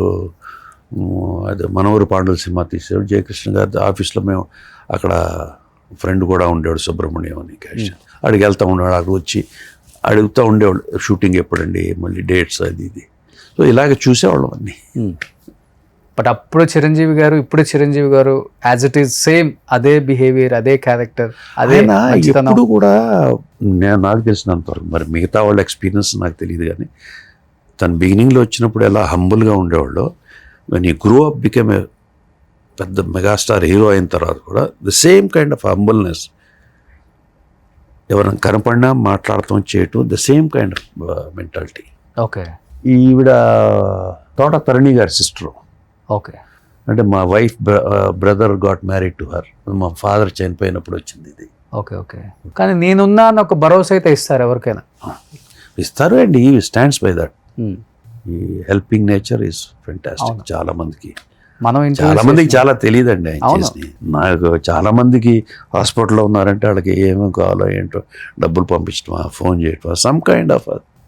అదే మనవరు పాండుల సినిమా తీసేవాడు. జయకృష్ణ గారి ఆఫీస్లో మేము అక్కడ ఫ్రెండ్ కూడా ఉండేవాడు సుబ్రహ్మణ్యం అని క్యాష్. అడిగి వెళ్తూ ఉండేవాడు, అక్కడ వచ్చి అడుగుతూ ఉండేవాళ్ళు షూటింగ్ ఎప్పుడండి, మళ్ళీ డేట్స్ అది ఇది. సో ఇలాగ చూసేవాళ్ళం అన్నీ. బట్ అప్పుడు చిరంజీవి గారు, ఇప్పుడు చిరంజీవి గారు యాజ్ ఇట్ ఈస్ సేమ్ అదే బిహేవియర్, అదే క్యారెక్టర్, అదే ఎప్పుడు కూడా నాకు తెలిసినంత వరకు, మరి మిగతా వాళ్ళ ఎక్స్పీరియన్స్ నాకు తెలియదు కానీ తన బిగినింగ్లో వచ్చినప్పుడు ఎలా హంబుల్గా ఉండేవాళ్ళు, when you grow up become a పెద్ద మెగాస్టార్ హీరో అయిన తర్వాత కూడా the same kind of humbleness. ఎవరైనా కనపడినా మాట్లాడటం చేయటం, the same kind of mentality. Okay. ఈవిడ తోట తరణి గారి సిస్టరు. ఓకే. అంటే మా wife brother got married to her. మా ఫాదర్ చనిపోయినప్పుడు వచ్చింది ఇది. ఓకే. ఓకే. కానీ నేనున్నా అని ఒక భరోసా అయితే ఇస్తారు ఎవరికైనా. ఇస్తారు అండి. ఈ స్టాండ్స్ బై దట్. ఈ హెల్పింగ్ నేచర్ ఈస్ ఫెంటాస్టిక్. చాలా మందికి చాలా తెలియదండి ఆయన చేసి. నాకు చాలా మందికి హాస్పిటల్లో ఉన్నారంటే వాళ్ళకి ఏమేమి కావాలో ఏంటో డబ్బులు పంపించడమా, ఫోన్ చేయటమా, సమ్ కైండ్ ఆఫ్.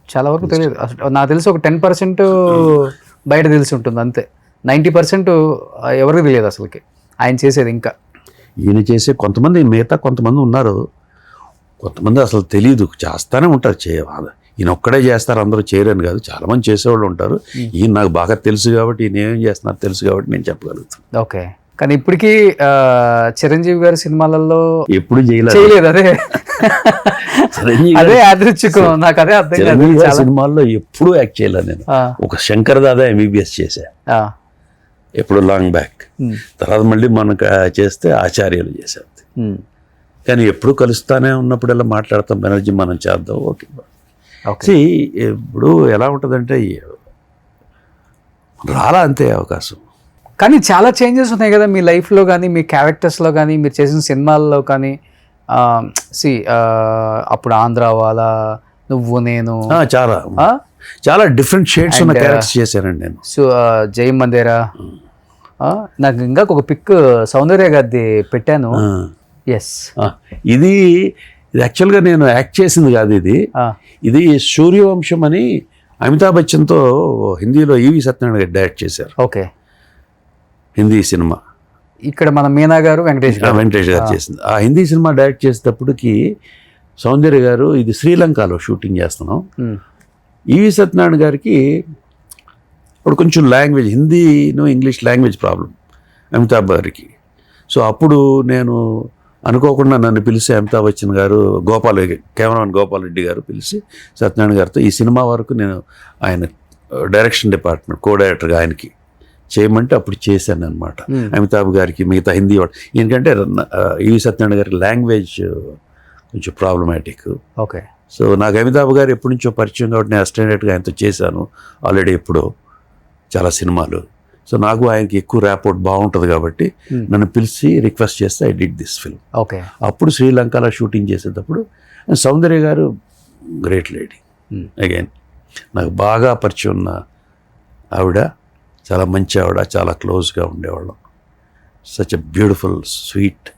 చాలా వరకు తెలియదు. నాకు తెలిసి ఒక 10% బయట తెలిసి ఉంటుంది అంతే. 90% ఎవరికి తెలియదు అసలుకి ఆయన చేసేది. ఇంకా ఈయన చేసే మిగతా కొంతమంది ఉన్నారు, కొంతమంది అసలు తెలియదు, చేస్తానే ఉంటారు. ఈయన ఒక్కడే చేస్తారు, అందరూ చేయరని కాదు, చాలా మంది చేసేవాళ్ళు ఉంటారు. ఈయన నాకు బాగా తెలుసు కాబట్టి, ఈయన ఏం చేస్తున్నారు తెలుసు కాబట్టి నేను చెప్పగలుగుతాను. ఓకే. కానీ ఇప్పటికీ చిరంజీవి గారి సినిమాలలో ఎప్పుడు చేయలేదు. అదే యాదృచ్ఛికం. నాకు అదే అర్థం కాదు. సినిమాల్లో ఎప్పుడు యాక్ట్ చేయలేదు నేను. ఒక శంకర్ దాదా MBBS చేశా ఎప్పుడు లాంగ్ బ్యాక్. తర్వాత మళ్ళీ మనకు చేస్తే ఆచార్యులు చేశారు. కానీ ఎప్పుడు కలుస్తానే ఉన్నప్పుడు ఇలా మాట్లాడతాం, బెనర్జీ మనం చేద్దాం, ఓకే. ఇప్పుడు ఎలా ఉంటుందంటే రాలా అంతే అవకాశం. కానీ చాలా చేంజెస్ ఉన్నాయి కదా మీ లైఫ్లో కానీ, మీ క్యారెక్టర్స్లో కానీ, మీరు చేసిన సినిమాల్లో కానీ. అప్పుడు ఆంధ్ర వాళ్ళ, నువ్వు నేను, చాలా డిఫరెంట్ షేడ్స్ ఉన్న క్యారెక్టర్స్ చేశానండి నేను. సో జై మందేరా. నాకు ఇంకా ఒక పిక్ సౌందర్య గారిది పెట్టాను. ఎస్, ఇది యాక్చువల్గా నేను యాక్ట్ చేసింది కాదు. ఇది సూర్యవంశం అని అమితాబ్ బచ్చన్తో హిందీలో ఈవి సత్యనారాయణ గారు డైరెక్ట్ చేశారు. ఓకే. హిందీ సినిమా. ఇక్కడ మన మీనా గారు, వెంకటేష్ గారు చేసింది. ఆ హిందీ సినిమా డైరెక్ట్ చేసేటప్పటికి సౌందర్య గారు ఇది శ్రీలంకలో షూటింగ్ చేస్తున్నాం. ఈవి సత్యనారాయణ గారికి ఇప్పుడు కొంచెం లాంగ్వేజ్, హిందీను ఇంగ్లీష్ లాంగ్వేజ్ ప్రాబ్లం అమితాబ్ గారికి. సో అప్పుడు నేను అనుకోకుండా నన్ను పిలిచి అమితాబ్ బచ్చన్ గారు, కెమెరామెన్ గోపాల్ రెడ్డి గారు పిలిచి సత్యనారాయణ గారితో ఈ సినిమా వరకు నేను ఆయన డైరెక్షన్ డిపార్ట్మెంట్ కో-డైరెక్టర్గా ఆయనకి చేయమంటే అప్పుడు చేశాను అనమాట. అమితాబ్ గారికి మిగతా హిందీ వాడు, ఎందుకంటే ఈవి సత్యనారాయణ గారికి లాంగ్వేజ్ కొంచెం ప్రాబ్లమాటిక్. ఓకే. సో నాకు అమితాబ్ గారు ఎప్పటి నుంచో పరిచయం కాబట్టి నేను అసిస్టెంట్గా ఆయనతో చేశాను ఆల్రెడీ ఎప్పుడో చాలా సినిమాలు. సో నాకు ఆయనకి ఎక్కువ ర్యాపోర్ట్ బాగుంటుంది కాబట్టి నన్ను పిలిచి రిక్వెస్ట్ చేస్తే I did this film. Okay. అప్పుడు శ్రీలంకలో షూటింగ్ చేసేటప్పుడు సౌందర్య గారు గ్రేట్ లేడీ. అగైన్ నాకు బాగా పరిచయం ఉన్న ఆవిడ, చాలా మంచి ఆవిడ, చాలా క్లోజ్గా ఉండేవాళ్ళం. Such a beautiful, sweet,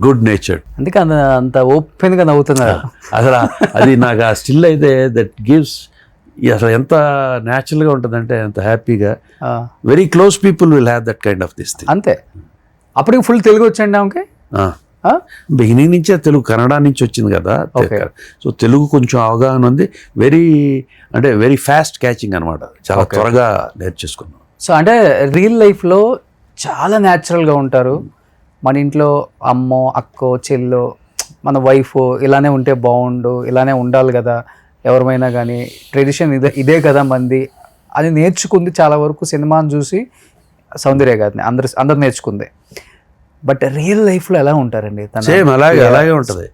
good natured. అందుకే అంత ఓపెన్గా నవ్వుతున్నారు. అసలు అది నాకు ఆ స్టిల్ అయితే దట్ గివ్స్, అసలు ఎంత న్యాచురల్గా ఉంటుందంటే, ఎంత హ్యాపీగా. Very close people will have that kind of this thing. అంతే. అప్పటికి ఫుల్ తెలుగు వచ్చండి ఆమెకి. బిగినింగ్ నుంచే తెలుగు, కన్నడ నుంచి వచ్చింది కదా. సో తెలుగు కొంచెం అవగాహన ఉంది. వెరీ ఫాస్ట్ క్యాచింగ్ అనమాట. చాలా త్వరగా నేర్చేసుకున్నాం. సో అంటే రియల్ లైఫ్లో చాలా న్యాచురల్గా ఉంటారు. మన ఇంట్లో అమ్మో, అక్కో, చెల్లో, మన వైఫ్ ఇలానే ఉంటే బాగుండు, ఇలానే ఉండాలి కదా ఎవరిమైనా కానీ, ట్రెడిషన్ ఇదే కదా మంది అని నేర్చుకుంది చాలా వరకు సినిమాని చూసి సౌందర్య గారిని అందరు నేర్చుకుంది. బట్ రియల్ లైఫ్లో ఎలా ఉంటారండి? సేమ్ అలాగే ఉంటుంది.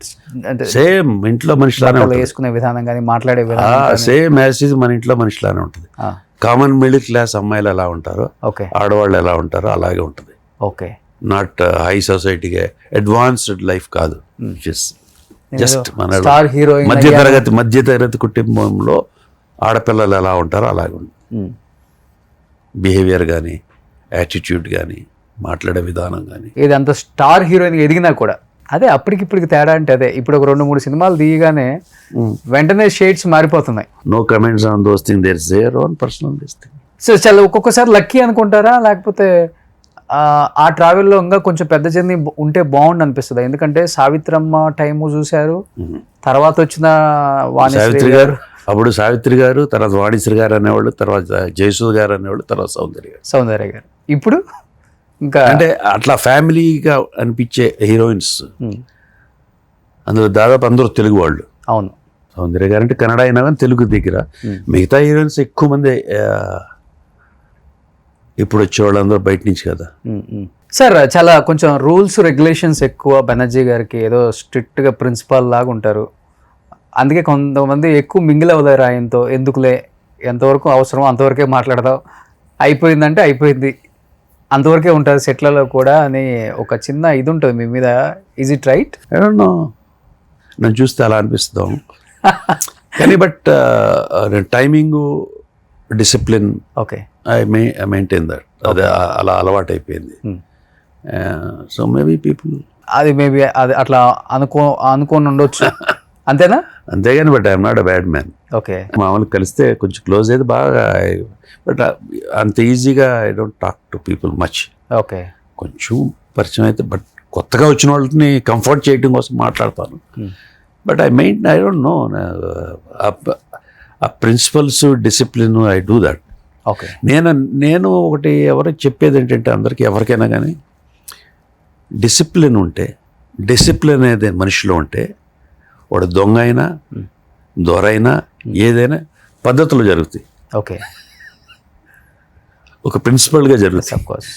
సేమ్ ఇంట్లో మనిషిలానే వేసుకునే విధానం కానీ, మాట్లాడే విధానం సేమ్ యాజ్ ఇట్ ఈజ్ మన ఇంట్లో మనిషిలానే ఉంటుంది. కామన్ మిడిల్ క్లాస్ అమ్మాయిలు ఎలా ఉంటారో, ఆడవాళ్ళు ఎలా ఉంటారో అలాగే ఉంటుంది. ఓకే. నాట్ హై సొసైటీగా అడ్వాన్స్డ్ లైఫ్ కాదు. జస్ట్ మన మధ్యతరగతి కుటుంబంలో ఆడపిల్లలు ఎలా ఉంటారో అలాగే ఉంటుంది. బిహేవియర్ కానీ, యాటిట్యూడ్ కానీ, మాట్లాడే విధానం కానీ. ఇది అంత స్టార్ హీరోయిన్ ఎదిగినా కూడా అదే అప్పటికిప్పటికి తేడా అంటే అదే. ఇప్పుడు ఒక 2-3 సినిమాలు తీయగానే వెంటనే షేడ్స్ మారిపోతున్నాయి. No comments on those thing, there is their own personal this thing. So చాలా ఒక్కొక్కసారి లక్కీ అనుకుంటారా, లేకపోతే ఆ ట్రావెల్లో ఇంకా కొంచెం పెద్ద జర్నీ ఉంటే బాగుండు అనిపిస్తుంది? ఎందుకంటే సావిత్రమ్మ టైము చూశారు, తర్వాత వచ్చిన సావిత్రి గారు, అప్పుడు సావిత్రి గారు, తర్వాత వాణిశ్రీ గారు అనేవాళ్ళు, తర్వాత జయసూద్ గారు అనేవాళ్ళు, తర్వాత సౌందర్య గారు. ఇప్పుడు ఇంకా అంటే అట్లా ఫ్యామిలీగా అనిపించే హీరోయిన్స్ అందులో దాదాపు అందరూ తెలుగు వాళ్ళు. అవును, సౌందర్య గారు అంటే కన్నడ అయినా కానీ తెలుగు దగ్గర. మిగతా హీరోయిన్స్ ఎక్కువ మంది ఇప్పుడు వచ్చే వాళ్ళందరూ బయట నుంచి కదా. సార్ చాలా కొంచెం రూల్స్ రెగ్యులేషన్స్ ఎక్కువ బెనర్జీ గారికి, ఏదో స్ట్రిక్ట్గా ప్రిన్సిపాల్ లాగా ఉంటారు. అందుకే కొంతమంది ఎక్కువ మింగిల్ అవ్వలేరు ఆయనతో. ఎందుకులే, ఎంతవరకు అవసరమో అంతవరకే మాట్లాడదాం, అయిపోయిందంటే అయిపోయింది, అంతవరకే ఉంటుంది సెట్లలో కూడా అని ఒక చిన్న ఇది ఉంటుంది మీ మీద. Is it right? I don't no, నన్ను చూస్తే అలా అనిపిస్తాం కానీ but timing, discipline, okay, I maintain that. అదే అలా అలవాటు అయిపోయింది. సో మేబీ పీపుల్ అది అట్లా అనుకోని ఉండొచ్చు. అంతేనా? అంతేగాని but I'm not a bad man. Okay, మామూలుగా కలిస్తే కొంచెం క్లోజ్ అయితే బాగా, బట్ అంత ఈజీగా I don't talk to people much. Okay, కొంచెం పరిచయం అయితే, బట్ కొత్తగా వచ్చిన వాళ్ళని కంఫర్ట్ చేయడం కోసం మాట్లాడతాను. బట్ ఐ డోంట్ నో, ఆ principles, discipline, I do that. Okay, నేను ఒకటి ఎవరికి చెప్పేది ఏంటంటే అందరికీ, ఎవరికైనా కానీ డిసిప్లిన్ ఉంటే, డిసిప్లిన్ అనేది మనిషిలో ఉంటే వాడు దొంగ అయినా దొరైనా ఏదైనా పద్ధతులు జరుగుతాయి. ఓకే, ఒక ప్రిన్సిపల్గా జరుగుతాయి. Of course.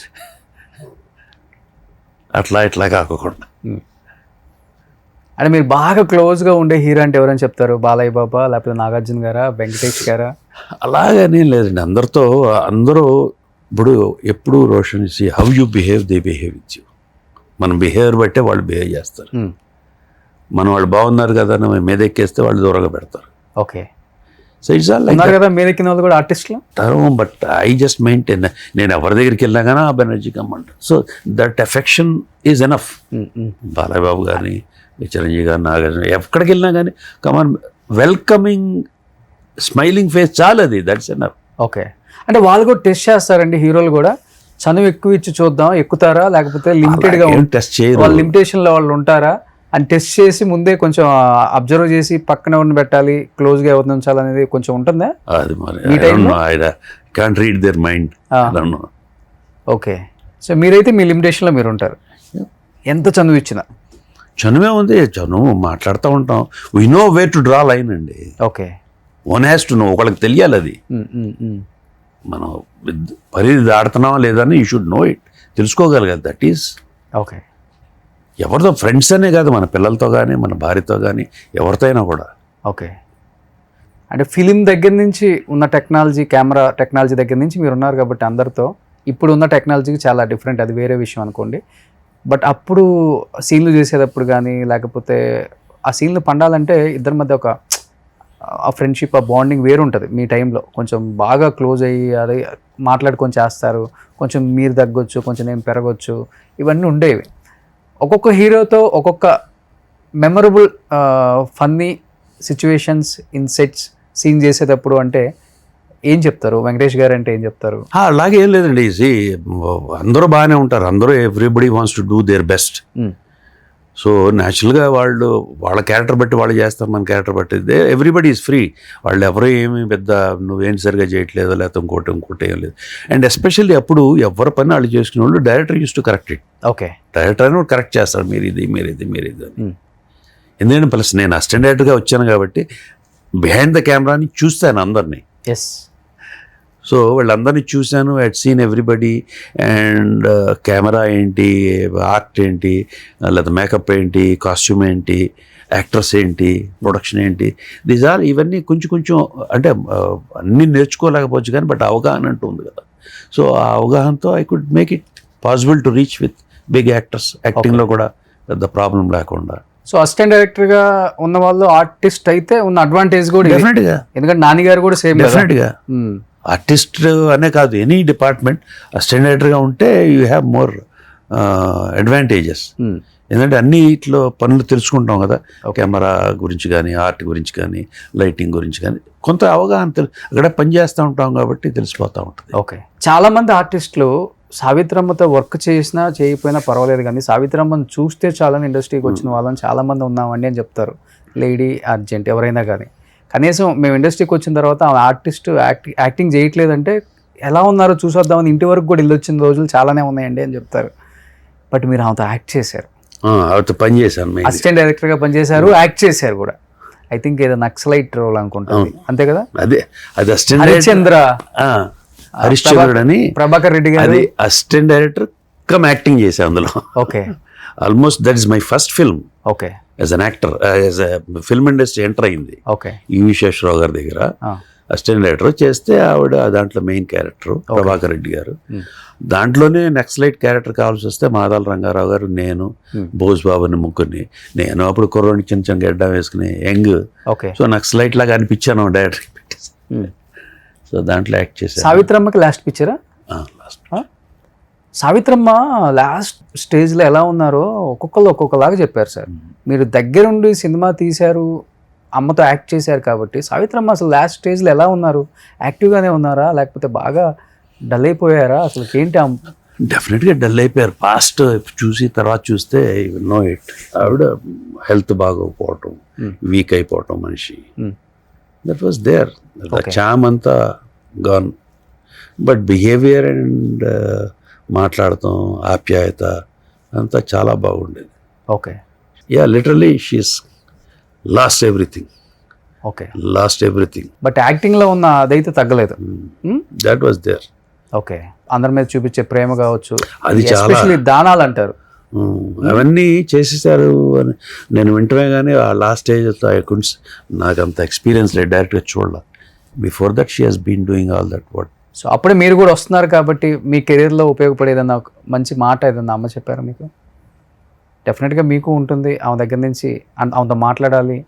ఇట్లా కాకుండా. అంటే మీరు బాగా క్లోజ్గా ఉండే హీరో అంటే ఎవరని చెప్తారు? బాలయ్య బాబా, లేకపోతే నాగార్జున గారా, వెంకటేష్ గారా? అలాగనే లేదండి, అందరూ ఇప్పుడు ఎప్పుడు Roshan see how you behave, they behave with you. మన బిహేవియర్ బట్టే వాళ్ళు బిహేవ్ చేస్తారు. వాళ్ళు బాగున్నారు కదా అని మీద ఎక్కేస్తే వాళ్ళు దూరంగా పెడతారు. Okay, so it's all like కదా. మీద ఎక్కిన వాళ్ళు కూడా ఆర్టిస్టులు. బట్ ఐ జస్ట్ మెయింటైన్, నేను ఎవరి దగ్గరికి వెళ్ళినా కానీ ఆ బెనర్జీ కమ్మంటారు. So that affection is enough. Balayya Babu కానీ, చిరంజీవి గారు, నాగార్జున, ఎక్కడికి వెళ్ళినా కానీ కమాన్, వెల్కమింగ్, స్మైలింగ్ ఫేస్, చాలు, అది దట్స్ ఎనఫ్. ఓకే, అంటే వాళ్ళు కూడా టెస్ట్ చేస్తారండి హీరోలు కూడా? చనువు ఎక్కువ ఇచ్చి చూద్దాం, ఎక్కుతారా, లేకపోతే లిమిటెడ్గా టెస్ట్ చేయరు, వాళ్ళ లిమిటేషన్లో వాళ్ళు ఉంటారా అని టెస్ట్ చేసి ముందే కొంచెం అబ్జర్వ్ చేసి పక్కన ఉన్న పెట్టాలి, క్లోజ్గా ఎవరిని ఉంచాలనేది కొంచెం ఉంటుందా? అది మరి can't read their mind. Okay, so మీరైతే మీ లిమిటేషన్లో మీరు ఉంటారు, ఎంత చనువు ఇచ్చినా. చనువే ఉంది, చనువు మాట్లాడుతూ ఉంటాం. We know way to draw line అండి. Okay, one has to know, ఒకళ్ళకి తెలియాలి అది. మనం పరిధి దాడుతున్నావా లేదని యూ షుడ్ నో ఇట్, తెలుసుకోగలగాలి. That is okay. ఎవరితో, ఫ్రెండ్స్ అనే కాదు, మన పిల్లలతో కానీ, మన భార్యతో కానీ, ఎవరితో అయినా కూడా. ఓకే, అంటే ఫిలిం దగ్గర నుంచి ఉన్న టెక్నాలజీ, కెమెరా టెక్నాలజీ దగ్గర నుంచి మీరు ఉన్నారు కాబట్టి అందరితో, ఇప్పుడు ఉన్న టెక్నాలజీకి చాలా డిఫరెంట్, అది వేరే విషయం అనుకోండి. బట్ అప్పుడు సీన్లు చేసేటప్పుడు కానీ, లేకపోతే ఆ సీన్లు పండాలంటే ఇద్దరి మధ్య ఒక ఆ ఫ్రెండ్షిప్, ఆ బాండింగ్ వేరు ఉంటుంది. మీ టైంలో కొంచెం బాగా క్లోజ్ అయ్యి అది మాట్లాడుకొని చేస్తారు, కొంచెం మీరు తగ్గొచ్చు, కొంచెం నేను పెరగొచ్చు, ఇవన్నీ ఉండేవి. ఒక్కొక్క హీరోతో ఒక్కొక్క memorable funny situations in sets scene చేసేటప్పుడు అంటే ఏం చెప్తారు? వెంకటేష్ గారు అంటే ఏం చెప్తారు? అలాగే ఏం లేదండి, అందరూ బాగానే ఉంటారు, అందరూ everybody wants to do their best. So న్యాచురల్గా వాళ్ళ క్యారెక్టర్ బట్టి వాళ్ళు చేస్తారు, మన క్యారెక్టర్ బట్టి ఎవ్రీబడి ఈజ్ ఫ్రీ. వాళ్ళు ఎవరో ఏమి పెద్ద నువ్వేం సరిగా చేయట్లేదు, లేకపోతే ఇంకోటి ఏం లేదు. అండ్ ఎస్పెషల్లీ అప్పుడు ఎవరి పని వాళ్ళు చేసుకునే వాళ్ళు director use to correct it. Okay, director అని కరెక్ట్ చేస్తారు, మీరు ఇది అని. ఎందుకంటే ప్లస్ నేను అసిస్టెంట్ డైరెక్టర్గా వచ్చాను కాబట్టి బిహైండ్ ద కెమెరాని చూస్తాను అందరినీ. ఎస్. సో వాళ్ళందరినీ చూశాను, I seen everybody. And camera ఏంటి, ఆర్ట్ ఏంటి, లేదా మేకప్ ఏంటి, కాస్ట్యూమ్ ఏంటి, యాక్టర్స్ ఏంటి, ప్రొడక్షన్ ఏంటి, దీస్ ఆర్ ఇవన్నీ కొంచెం అంటే అన్నీ నేర్చుకోలేకపోవచ్చు కానీ బట్ అవగాహన అంటూ ఉంది కదా. సో ఆ అవగాహనతో I could make it possible to reach with big actors. యాక్టింగ్లో కూడా పెద్ద ప్రాబ్లం లేకుండా. సో అసిస్టెంట్ డైరెక్టర్గా ఉన్న వాళ్ళు ఆర్టిస్ట్ అయితే ఉన్న అడ్వాంటేజ్ కూడా డెఫినెట్గా, ఎందుకంటే నాని గారు కూడా సేమ్. డెఫినెట్గా ఆర్టిస్ట్ అనే కాదు, ఎనీ డిపార్ట్మెంట్ అసిస్టెంట్ డైరెక్టర్గా ఉంటే యూ హ్యావ్ మోర్ అడ్వాంటేజెస్. ఎందుకంటే అన్ని ఇట్లో పనులు తెలుసుకుంటాం కదా, కెమెరా గురించి కానీ, ఆర్ట్ గురించి కానీ, లైటింగ్ గురించి కానీ కొంత అవగాహన అక్కడ పని చేస్తూ ఉంటాం కాబట్టి తెలిసిపోతూ ఉంటుంది. ఓకే. చాలా మంది ఆర్టిస్టులు సావిత్రమ్మతో వర్క్ చేసినా చేయకపోయినా పర్వాలేదు, కానీ సావిత్రమ్మని చూస్తే చాలని ఇండస్ట్రీకి వచ్చిన వాళ్ళని చాలా మంది ఉన్నామండి అని చెప్తారు. లేడీ అర్జెంట్ ఎవరైనా కానీ, కనీసం మేము ఇండస్ట్రీకి వచ్చిన తర్వాత ఆమె ఆర్టిస్ట్ యాక్టింగ్ చేయట్లేదంటే ఎలా ఉన్నారో చూసొద్దామని ఇంటి వరకు కూడా ఇల్లు వచ్చిన రోజులు చాలానే ఉన్నాయండి అని చెప్తారు. బట్ మీరు ఆమెతో యాక్ట్ చేశారు, ఆవిడతో పని చేశాను, అసిస్టెంట్ డైరెక్టర్గా పనిచేశారు, యాక్ట్ చేశారు కూడా. ఐ థింక్ ఏదో నక్సలైట్ రోల్ అనుకుంటాను, అంతే కదా? అదే అది అసిస్టెంట్ హరిశ్చంద్ర, హరిశ్చంద్రుడు అని ప్రభాకర్ రెడ్డి గారు, అది అసిస్టెంట్ డైరెక్టర్ కమ్ యాక్టింగ్ చేశాను అందులో. Okay. Almost that is my first film okay. As an actor, as film industry enter అయింది. ఓకే. ఈవి శేషరావు గారి దగ్గర అసిస్టెంట్ డైరెక్టర్ చేస్తే ఆవిడ దాంట్లో మెయిన్ క్యారెక్టర్ ప్రభాకర్ రెడ్డి గారు. దాంట్లోనే నక్సలైట్ క్యారెక్టర్ కావాల్సి వస్తే మాదాల రంగారావు గారు, నేను, బోస్ బాబుని, ముగ్గురిని. నేను అప్పుడు కుర్రోని చిన్న చిన్న గడ్డ వేసుకుని యంగ్, సో నక్సలైట్ లాగా అనిపించాను డైరెక్టర్ పెట్టేసి. సో దాంట్లో యాక్ట్ చేశాను. సావిత్రమ్మకి లాస్ట్ పిక్చరా? సావిత్రమ్మ లాస్ట్ స్టేజ్లో ఎలా ఉన్నారో ఒక్కొక్కలాగా చెప్పారు సార్. మీరు దగ్గరుండి సినిమా తీశారు, అమ్మతో యాక్ట్ చేశారు కాబట్టి సావిత్రమ్మ అసలు లాస్ట్ స్టేజ్లో ఎలా ఉన్నారు? యాక్టివ్గానే ఉన్నారా, లేకపోతే బాగా డల్ అయిపోయారా? అసలు ఏంటి? డెఫినెట్గా డల్ అయిపోయారు. పాస్ట్ చూసి తర్వాత చూస్తే నో ఇట్. ఆవిడ హెల్త్ బాగోకపోవటం, వీక్ అయిపోవటం మనిషి, దట్ వాస్ దేర్. చామ్ అంతా గాన్. బట్ బిహేవియర్ అండ్ మాట్లాడటం, ఆప్యాయత అంతా చాలా బాగుండేది. Okay. Yeah, literally she's lost everything. Okay. Lost everything. But యాక్టింగ్లో ఉన్న అదైతే తగ్గలేదు. That was there. ఓకే. అందరి మీద చూపించే ప్రేమ కావచ్చు, అది చాలా దానాలు అంటారు, అవన్నీ చేసేసారు అని నేను వింటమే. కానీ ఆ లాస్ట్ స్టేజ్ నాకు అంత ఎక్స్పీరియన్స్ లేదు, డైరెక్ట్గా చూడాల. Before that she has been doing all that work. So అప్పుడే మీరు కూడా వస్తున్నారు కాబట్టి మీ కెరీర్లో ఉపయోగపడేదన్న ఒక మంచి మాట ఏదన్నా అమ్మ చెప్పారా మీకు? డెఫినెట్గా మీకు ఉంటుంది ఆమె దగ్గర నుంచి, ఆమెతో మాట్లాడాలి.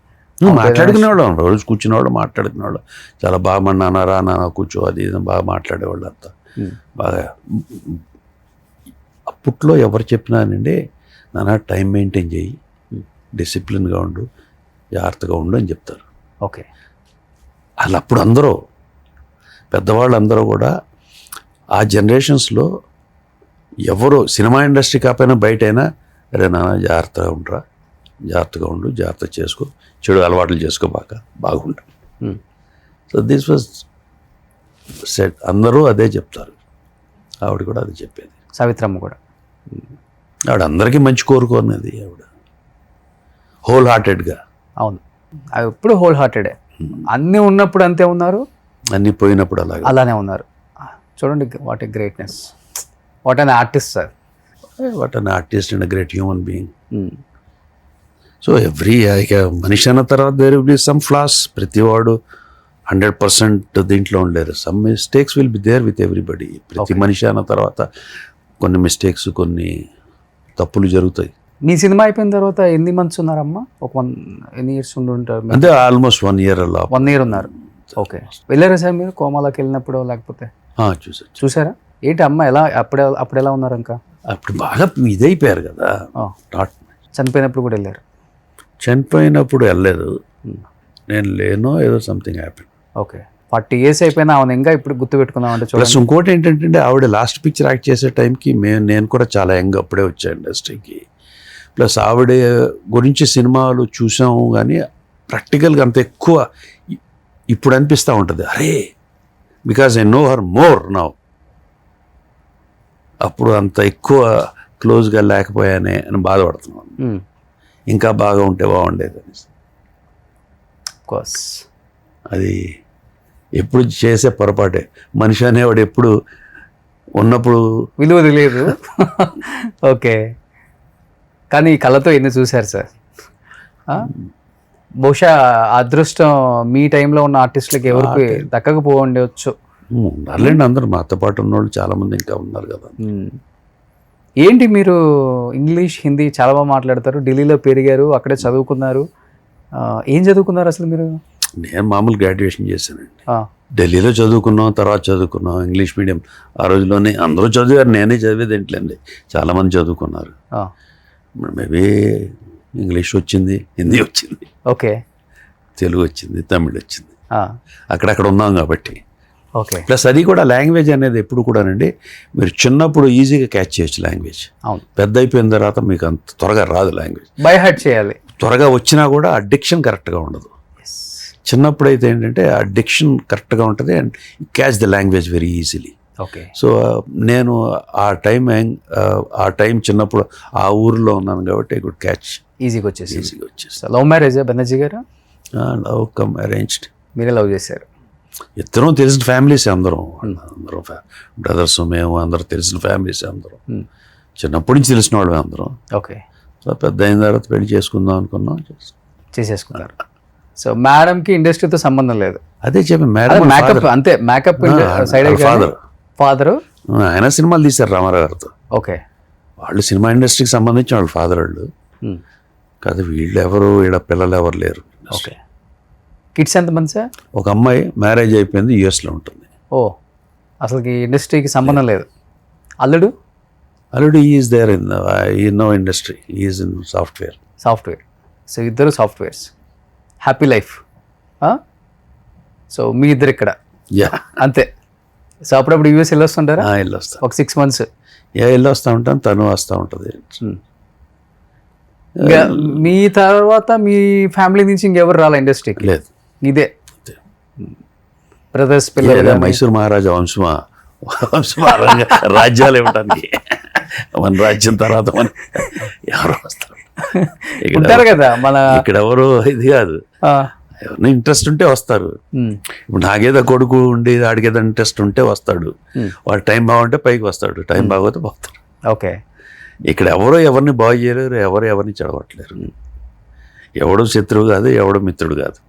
మాట్లాడుకునేవాళ్ళం, రోజు కూర్చునేవాళ్ళు, మాట్లాడుకునేవాళ్ళు. చాలా బాగా మన నాన్న కూర్చో అది ఇది బాగా మాట్లాడేవాళ్ళు అంతా. బాగా అప్పట్లో ఎవరు చెప్పినానండి, నాన్న టైం మెయింటైన్ చేయి, డిసిప్లిన్గా ఉండు, జాగ్రత్తగా ఉండు అని చెప్తారు. ఓకే. అలా అప్పుడు అందరూ పెద్దవాళ్ళు అందరూ కూడా ఆ జనరేషన్స్లో ఎవరు సినిమా ఇండస్ట్రీ కాకపోయినా బయటైనా, అరే నాన్న జాగ్రత్తగా ఉండరా, జాగ్రత్తగా ఉండు, జాగ్రత్త చేసుకో, చెడు అలవాట్లు చేసుకో, బాగుండు. So this was set. అందరూ అదే చెప్తారు, ఆవిడ కూడా అదే చెప్పేది. సావిత్రమ్మ కూడా ఆవిడ అందరికీ మంచి కోరుకున్నది. ఆవిడ హోల్ హార్టెడ్గా. అవును, అవి ఎప్పుడు హోల్ హార్టెడే. అన్నీ ఉన్నప్పుడు అంతే ఉన్నారు, అన్నీ పోయినప్పుడు అలానే ఉన్నారు. చూడండి, what a greatness, what an artist sir, what an artist and great human being. So every మనిషి అన్న తర్వాత there will be some flaws. ప్రతివాడు 100% దీంట్లో ఉండలేరు. Some mistakes will be there with everybody. ప్రతి మనిషి అన్న తర్వాత కొన్ని మిస్టేక్స్, కొన్ని తప్పులు జరుగుతాయి. మీ సినిమా అయిపోయిన తర్వాత ఎన్ని మంత్స్ ఉన్నారమ్మా? ఎన్ని ఇయర్స్ ఉండి ఉంటారు? అంటే ఆల్మోస్ట్ 1 year అలా. 1 year ఉన్నారు. ఓకే. వెళ్ళారా సార్ మీరు కోమాలోకి వెళ్ళినప్పుడు, లేకపోతే చూసారా? ఏంటి అమ్మ ఎలా అప్పుడు ఎలా ఉన్నారు? ఇంకా అప్పుడు బాగా ఇదైపోయారు కదా. చనిపోయినప్పుడు కూడా వెళ్ళారు? చనిపోయినప్పుడు వెళ్ళలేదు, నేను లేనో ఏదో సంథింగ్ హ్యాపెన్. ఓకే. 40 years అయిపోయినా అవును, ఇంకా ఇప్పుడు గుర్తు పెట్టుకుందాం అంటే. ప్లస్ ఇంకోటి ఏంటంటే ఆవిడ లాస్ట్ పిక్చర్ యాక్ట్ చేసే టైంకి నేను కూడా చాలా యంగ్ అప్పుడే వచ్చాను ఇండస్ట్రీకి. ప్లస్ ఆవిడ గురించి సినిమాలు చూసాము కానీ ప్రాక్టికల్గా అంత ఎక్కువ ఇప్పుడు అనిపిస్తూ ఉంటుంది, అరే because I know her more now. అప్పుడు అంత ఎక్కువ క్లోజ్గా లేకపోయానే అని బాధపడుతున్నాను. ఇంకా బాగా ఉంటే బాగుండేది అనేసి. కోర్స్ అది ఎప్పుడు చేసే పొరపాటే. మనిషి అనేవాడు ఎప్పుడు ఉన్నప్పుడు విలువ తెలియదు. ఓకే. కానీ కళ్ళతో ఎన్ని చూశారు సార్. బహుశా అదృష్టం మీ టైంలో ఉన్న ఆర్టిస్టులకి ఎవరికి దక్కకపోండవచ్చు. ఉన్నారులేండి, అందరూ మాతో పాటు ఉన్నవాళ్ళు చాలామంది ఇంకా ఉన్నారు కదా. ఏంటి మీరు ఇంగ్లీష్, హిందీ చాలా బాగా మాట్లాడతారు, ఢిల్లీలో పెరిగారు, అక్కడే చదువుకున్నారు. ఏం చదువుకున్నారు అసలు మీరు? నేను మామూలు గ్రాడ్యుయేషన్ చేశానండి. ఆ, ఢిల్లీలో చదువుకున్నాం, తర్వాత చదువుకున్నాం ఇంగ్లీష్ మీడియం. ఆ రోజుల్లోనే అందరూ చదివారు, నేనే చదివేది ఏంటండి, చాలామంది చదువుకున్నారు. ఆ, మేబీ ఇంగ్లీష్ వచ్చింది, హిందీ వచ్చింది, ఓకే. తెలుగు వచ్చింది, తమిళ్ వచ్చింది, ఆ, అక్కడక్కడ ఉన్నాం కాబట్టి. ఓకే. ప్లస్ అది కూడా లాంగ్వేజ్ అనేది ఎప్పుడు కూడానండి మీరు చిన్నప్పుడు ఈజీగా క్యాచ్ చేయొచ్చు లాంగ్వేజ్. అవును, పెద్ద అయిపోయిన తర్వాత మీకు అంత త్వరగా రాదు లాంగ్వేజ్. బై హార్ట్ చేయాలి. త్వరగా వచ్చినా కూడా ఆ డిక్షన్ కరెక్ట్గా ఉండదు. చిన్నప్పుడు అయితే ఏంటంటే ఆ డిక్షన్ కరెక్ట్గా ఉంటుంది and catch the language very easily. Okay. So నేను ఆ టైం చిన్నప్పుడు ఆ ఊరిలో ఉన్నాను కాబట్టి ఐ గుడ్ క్యాచ్ ఈజీగా వచ్చేసి. ఈజీగా వచ్చేసి. లవ్ మ్యారేజ్ బెనర్జీ గారు? Love come arranged. మీరే లవ్ చేశారు? ఇద్దరం తెలిసిన ఫ్యామిలీస్ అందరం బ్రదర్స్, మేము అందరం తెలిసిన ఫ్యామిలీస్ అందరం. చిన్నప్పటి నుంచి తెలిసిన వాళ్ళు అందరం. ఓకే. సో పెద్ద అయిన తర్వాత పెళ్లి చేసుకుందాం అనుకున్నాం, చేసేసుకున్నారు. సో మేడంకి ఇండస్ట్రీతో సంబంధం లేదు. అదే చెప్పి మేకప్ అంతే, మేకప్ సైడ్ ఫాదరు ఆయన సినిమాలు తీశారు రామారావు గారితో. ఓకే. వాళ్ళు సినిమా ఇండస్ట్రీకి సంబంధించిన వాళ్ళు ఫాదర్ వాళ్ళు కాదు. వీళ్ళు ఎవరు, వీళ్ళ పిల్లలు ఎవరు లేరు. ఓకే. కిడ్స్ ఎంతమంది సార్? ఒక అమ్మాయి మ్యారేజ్ అయిపోయింది, యుఎస్లో ఉంటుంది. ఓ, అసలుకి ఇండస్ట్రీకి సంబంధం లేదు. అల్లుడు? అల్లుడు is there in no industry, is in software. So ఇద్దరు సాఫ్ట్వేర్స్, హ్యాపీ లైఫ్. సో మీ ఇద్దరు ఇక్కడ యా అంతే. సో అప్పుడప్పుడు యూఎస్ వెళ్ళొస్తుంటారా? వెళ్ళొస్తా, ఒక 6 months. వెళ్ళొస్తూ ఉంటాను, తను వస్తూ ఉంటుంది. మీ తర్వాత మీ ఫ్యామిలీ నుంచి ఇంకెవరు రాలా ఇండస్ట్రీకి? లేదు, ఇదే బ్రదర్స్ పిల్లలు. మైసూర్ మహారాజా వంశమా రాజ్యాలు ఇవ్వడానికి మన రాజ్యం తర్వాత మన ఎవరు వస్తారు ఉంటారు కదా మన ఇక్కడ. ఎవరు ఇది కాదు, ఎవరైనా ఇంట్రెస్ట్ ఉంటే వస్తారు. ఇప్పుడు నాకేదో కొడుకు ఉండి ఆడికేదో ఇంట్రెస్ట్ ఉంటే వస్తాడు, వాడు టైం బాగుంటే పైకి వస్తాడు, టైం బాగోతే పోతాడు. ఓకే. ఇక్కడ ఎవరో ఎవరిని బాగు చేయలేరు, ఎవరు ఎవరిని చెడగొట్టలేరు. ఎవడు శత్రువు కాదు, ఎవడు మిత్రుడు కాదు.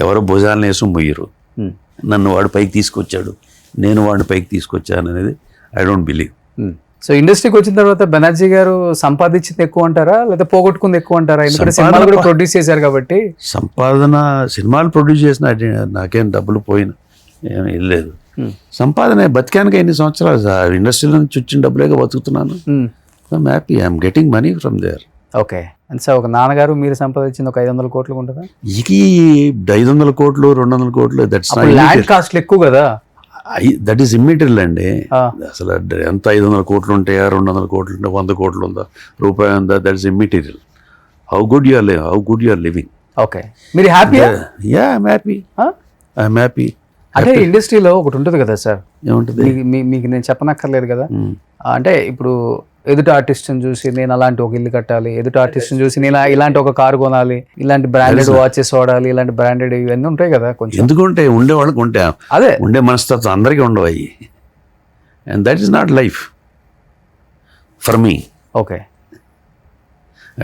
ఎవరు భుజాలను వేసి ముయ్యరు. నన్ను వాడు పైకి తీసుకొచ్చాడు, నేను వాడిని పైకి తీసుకొచ్చాను అనేది ఐ డోంట్ బిలీవ్. సో ఇండస్ట్రీకి వచ్చిన తర్వాత బెనర్జీ గారు సంపాదించింది ఎక్కువ అంటారా లేదా పోగొట్టుకుంది ఎక్కువ అంటారా? ఎందుకంటే సినిమాలు కూడా ప్రొడ్యూస్ చేశారు కాబట్టి. సంపాదన, సినిమాలు ప్రొడ్యూస్ చేసిన నాకేం డబ్బులు పోయిన ఏమీ లేదు. సంపాదన బతికానికి ఎన్ని సంవత్సరాలు ఇండస్ట్రీలో నుంచి వచ్చిన డబ్బులేగా బతుకుతున్నాను. I'm happy, I'm getting money from there. Okay. And sir ఒక నాన్నగారు మీరు సంపాదించింది ఒక 500 కోట్లు ఉంటుందా? ఇది 500 కోట్లు 200 కోట్లు దట్స్ ల్యాండ్ కాస్ట్లు ఎక్కువ కదా. దట్ ఈస్ ఇమ్మెటీరియల్ అండి. అసలు ఎంత 500 కోట్లు ఉంటాయా, 200 కోట్లు ఉంటే 100 కోట్లు ఉందా, రూపాయి ఉందా, that is immaterial. How good you are living. Okay. మీరు హ్యాపీ? Yeah, I'm happy. అంటే ఇండస్ట్రీలో ఒకటి ఉంటుంది కదా సార్, ఏముంటుంది మీకు నేను చెప్పనక్కర్లేదు కదా. అంటే ఇప్పుడు ఎదుటి ఆర్టిస్ట్ని చూసి నేను అలాంటి ఒక ఇల్లు కట్టాలి, ఎదుటి ఆర్టిస్ట్ని చూసి నేను ఇలాంటి ఒక కారు కొనాలి, ఇలాంటి బ్రాండెడ్ వాచెస్ వాడాలి, ఇలాంటి బ్రాండెడ్ ఇవన్నీ ఉంటాయి కదా. కొంచెం ఎందుకుంటే ఉండేవాళ్ళకి ఉంటే అదే ఉండే మనస్తత్వం అందరికీ ఉండవు అయ్యి. And that is not life for me. Okay.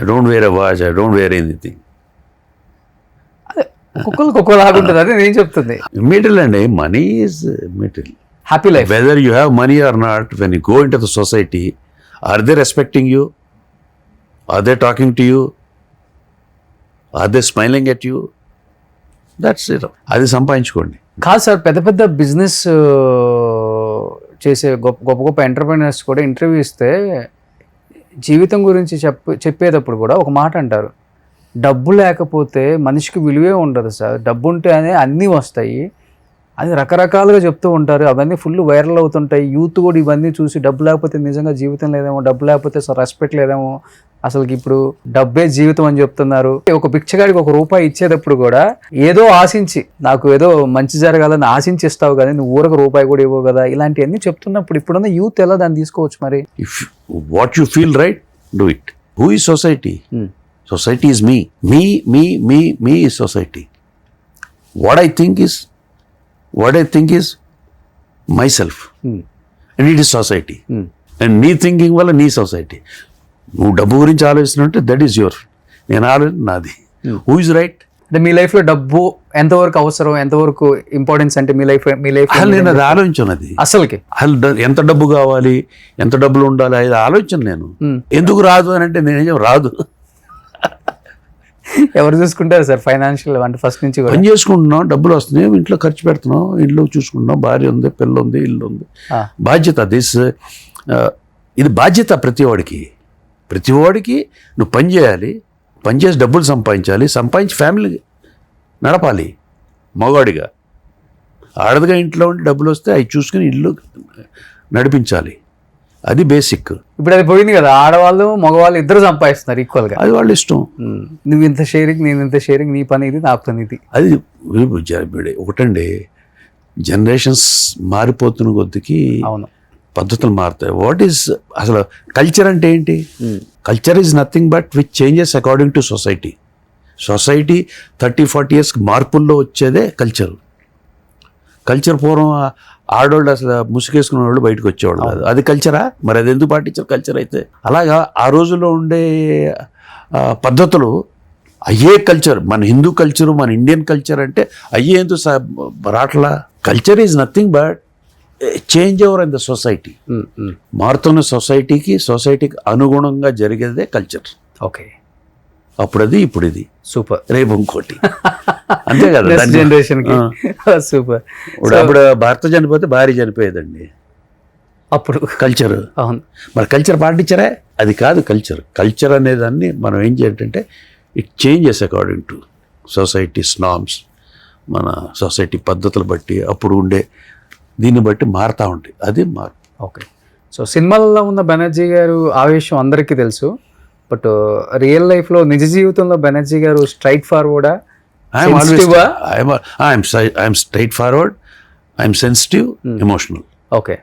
I don't wear a watch, I don't wear anything. ఒక్కొక్కరికి ఒక్కోలాగా ఉంటుంది, అదే నేను చెప్తుంది. ఇమ్మెటీరియల్ అండి, money is immaterial. Happy life. Whether you have money or not, when you go into the society, are they respecting you, are they talking to you, are they smiling at you, that's it. అది సంపాదించుకోండి. కాదు sir, పెద్ద పెద్ద business చేసే గొప్ప గొప్ప entrepreneurs కూడా interview ఇస్తే జీవితం గురించి చెప్పేటప్పుడు కూడా ఒక మాట అంటారు, డబ్బు లేకపోతే మనిషికి విలువే ఉండదు సార్, డబ్బు ఉంటేనే అన్నీ వస్తాయి అని రకరకాలుగా చెప్తూ ఉంటారు. అవన్నీ ఫుల్ వైరల్ అవుతుంటాయి. యూత్ కూడా ఇవన్నీ చూసి డబ్బు లేకపోతే నిజంగా జీవితం లేదేమో, డబ్బు లేకపోతే రెస్పెక్ట్ లేదేమో, అసలుకి ఇప్పుడు డబ్బే జీవితం అని చెప్తున్నారు. ఒక బిచ్చగాడికి ₹1 ఇచ్చేటప్పుడు కూడా ఏదో ఆశించి, నాకు ఏదో మంచి జరగాలని ఆశించి ఇస్తావు కానీ నువ్వు ఊరకు ₹1 కూడా ఇవ్వవు కదా, ఇలాంటివన్నీ చెప్తున్నప్పుడు ఇప్పుడున్న యూత్ ఎలా దాన్ని తీసుకోవచ్చు మరి? If what you feel right, do it. Who is society? Society is me. Me is society. What I think is myself. And it is society. And నీ థింకింగ్ వల్ల నీ సొసైటీ. నువ్వు డబ్బు గురించి ఆలోచిస్తున్నట్టే దట్ ఈస్ యువర్, నేను ఆలోచన నాది. Who is right? అంటే మీ లైఫ్లో డబ్బు ఎంతవరకు అవసరం, ఎంతవరకు ఇంపార్టెన్స్ అంటే మీ లైఫ్ నేను అది ఆలోచించాను. అసలుకి ఎంత డబ్బు కావాలి, ఎంత డబ్బులు ఉండాలి, అది ఆలోచన. నేను ఎందుకు రాదు అని అంటే నేనేం రాదు. ఎవరు చూసుకుంటారు సార్ ఫైనాన్షియల్ అంటే ఫస్ట్ నుంచి కూడా? పని చేసుకుంటున్నాం, డబ్బులు వస్తున్నాయి, ఇంట్లో ఖర్చు పెడుతున్నాం, ఇల్లు చూసుకుంటున్నాం, భార్య ఉంది, పిల్ల ఉంది, ఇల్లు ఉంది. ఆ. బాధ్యత ఇది బాధ్యత ప్రతివాడికి నువ్వు పని చేయాలి, పని చేసి డబ్బులు సంపాదించి ఫ్యామిలీ నడపాలి మగవాడిగా. ఆడదిగా ఇంట్లో ఉండి డబ్బులు వస్తే అవి చూసుకుని ఇల్లు నడిపించాలి, అది బేసిక్. ఇప్పుడు అది పోయింది కదా, ఆడవాళ్ళు మగవాళ్ళు ఇద్దరు సంపాదిస్తున్నారు ఈక్వల్గా. అది వాళ్ళ ఇష్టం. నువ్వు ఇంత షేరింగ్, నేను ఇంత షేరింగ్, నీ పని ఇది, నా పని ఇది. అది ఒకటండి, జనరేషన్స్ మారిపోతున్న కొద్దికి అవును. పద్ధతులు మారుతాయి. వాట్ ఈస్ అసలు కల్చర్ అంటే ఏంటి? Culture is nothing but which changes according to society. 30-40 years మార్పుల్లో వచ్చేదే కల్చర్. పూర్వం ఆడవాళ్ళు అసలు ముసుగేసుకునే వాళ్ళు బయటకు వచ్చేవాళ్ళు కాదు. అది కల్చరా? మరి అది ఎందుకు పాటించారు కల్చర్ అయితే? అలాగా ఆ రోజుల్లో ఉండే పద్ధతులు అయ్యే కల్చర్, మన హిందూ కల్చరు, మన ఇండియన్ కల్చర్ అంటే అయ్యే ఎందుకు రాట్లా? Culture is nothing but change over in the society. మారుతున్న సొసైటీకి అనుగుణంగా జరిగేదే కల్చర్. ఓకే. అప్పుడు అది, ఇప్పుడు ఇది, సూపర్, రేపు ఇంకోటి, అంతే కదా. జనరేషన్ కి సూపర్. అప్పుడు భర్త చనిపోతే భార్య చనిపోయేదండి, అప్పుడు కల్చర్. అవును. మరి కల్చర్ పాటించరా? అది కాదు కల్చర్ అనేదాన్ని మనం ఏం చేయాలంటే it changes according to societies norms, మన సొసైటీ పద్ధతులు బట్టి అప్పుడు ఉండే దీన్ని బట్టి మారుతూ ఉంటాయి. అది మార్పు. ఓకే. సో సినిమాల్లో ఉన్న బెనర్జీ గారు ఆవేశం అందరికీ తెలుసు, బట్ రియల్ లైఫ్లో నిజ జీవితంలో బెనర్జీ గారు స్ట్రైట్ ఫార్వర్డా, I'm straightforward, I'm sensitive, emotional. Okay.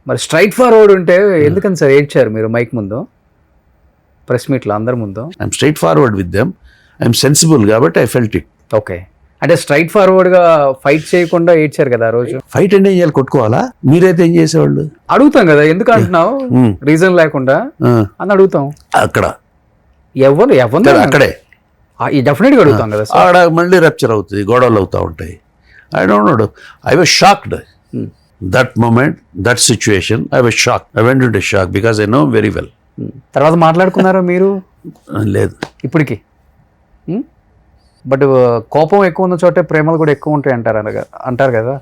మరి స్ట్రైట్ ఫార్వర్డ్ ఉంటే ఎందుకని సార్ ఏడ్చారు మీరు మైక్ ముందు, ప్రెస్ మీట్లో అందరి ముందు? I'm straight forward with them, I'm sensible కాబట్టి ఐ ఫెల్ట్ ఇట్. ఓకే. అంటే స్ట్రైట్ ఫార్వర్డ్ గా ఫైట్ చేయకుండా ఏడ్చారు కదా ఆ రోజు. ఫైట్ అంటే ఏం చేయాలి? కొట్టుకోవాలా? మీరైతే ఏం చేసేవాళ్ళు? అడుగుతాం కదా, ఎందుకు అంటున్నావు రీజన్ లేకుండా అని అడుగుతాం. అక్కడ ఎవరు అక్కడే డెఫినెట్ గా అడుగుతాం కదా. ఆడ మళ్ళీ రప్చర్ అవుతుంది, గొడవలు అవుతూ ఉంటాయి. I don't know, I was shocked that moment, that situation. I was shock, I went into shock because I know very well. తర్వాత మాట్లాడుకున్నారా మీరు? లేదు ఇప్పటికి. బట్ కోపం ఎక్కువ ఉన్న చోటే ప్రేమలు కూడా ఎక్కువ ఉంటాయి అంటారు కదా.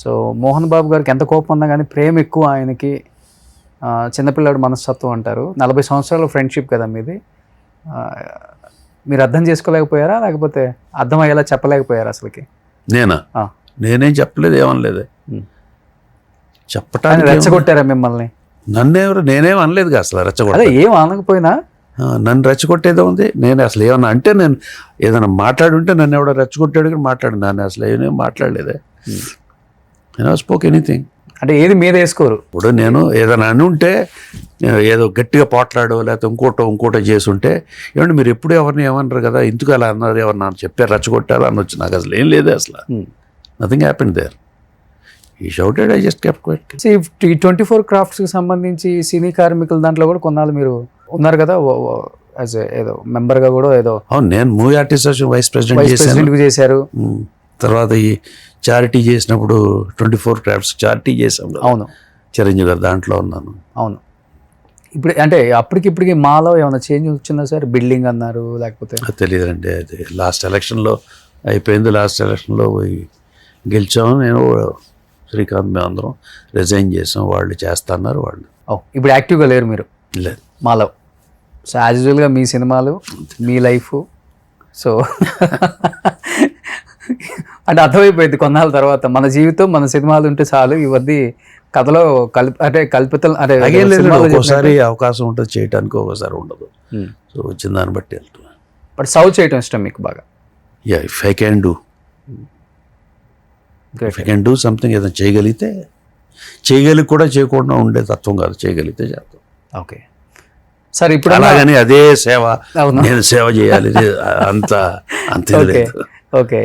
సో మోహన్ బాబు గారికి ఎంత కోపం ఉన్నా కానీ ప్రేమ ఎక్కువ ఆయనకి. చిన్నపిల్లాడు మనస్తత్వం అంటారు. 40 సంవత్సరాల ఫ్రెండ్షిప్ కదా మీది. మీరు అర్థం చేసుకోలేకపోయారా, లేకపోతే అర్థమయ్యేలా చెప్పలేకపోయారా అసలుకి? నేనేం చెప్పలేదు, ఏమనలేదు. చెప్పటానికి రెచ్చగొట్టారా మిమ్మల్ని? నేనేం అనలేదు అసలు. రెచ్చగొట్ట ఏం అనకపోయినా నన్ను రెచ్చగొట్టేదే ఉంది. నేను అసలు ఏమన్నా అంటే, నేను ఏదైనా మాట్లాడుంటే నన్ను ఎవడో రెచ్చగొట్టాడు కానీ నన్ను అసలు ఏమేమి మాట్లాడలేదే. నేను స్పోక్ ఎనీథింగ్. అంటే ఏది మీద వేసుకోరు. ఇప్పుడు నేను ఏదైనా అని ఉంటే, ఏదో గట్టిగా పోట్లాడో లేకపోతే ఇంకోటో చేసి ఉంటే, ఏమంటే మీరు ఎప్పుడు ఎవరిని ఏమన్నారు కదా, ఎందుకు అలా అన్నారు, ఎవరు నాకు చెప్పారు రెచ్చగొట్టారు అనొచ్చు. నాకు అసలు ఏం లేదే, అసలు nothing happened there. He shouted, I just kept quiet. ఈ 24 క్రాఫ్ట్స్కి సంబంధించి సినీ కార్మికుల దాంట్లో కూడా కొన్నాళ్ళు మీరు ఉన్నారు కదా, యాజ్ ఏదో మెంబర్గా కూడా ఏదో. అవును, నేను movie artist association vice president చేశారు. తర్వాత ఈ చారిటీ చేసినప్పుడు 24 క్రాఫ్ట్స్ చారిటీ చేసాం. అవును, చిరంజీవి గారు దాంట్లో ఉన్నాను. అవును. ఇప్పుడు అంటే అప్పటికిప్పటికి మాలో ఏమైనా చేంజ్ వచ్చిందా సార్? బిల్డింగ్ అన్నారు, లేకపోతే తెలియదండి. అది లాస్ట్ ఎలక్షన్లో అయిపోయింది. లాస్ట్ ఎలక్షన్లో గెలిచాము. నేను శ్రీకాంత్ మేము అందరం రిజైన్ చేసాం. వాళ్ళు చేస్తున్నారు. వాళ్ళు ఇప్పుడు యాక్టివ్గా లేరు మీరు? లేదు మాలో. సో యాజ్ యూజువల్గా మీ సినిమాలు, మీ లైఫ్. సో అంటే అర్థమైపోయింది కొన్నాళ్ళ తర్వాత, మన జీవితం మన సినిమాలు ఉంటే చాలు, ఇవన్నీ కథలో కల్పితం. అంటే ఒకసారి అవకాశం ఉంటుంది చేయడానికి, ఒకసారి ఉండదు. సో వచ్చిన దాన్ని బట్టి వెళ్తున్నాను. బట్ సౌత్ చేయటం ఇష్టం మీకు బాగా? Yeah, if I can do something, ఏదైనా చేయగలిగి కూడా చేయకుండా ఉండే తత్వం కాదు, చేయగలిగితే చేస్తాం. Okay sir. ఇప్పుడు అలాగని అదే సేవ, నేను సేవ చేయాలి అంతే లేదు. ఓకే.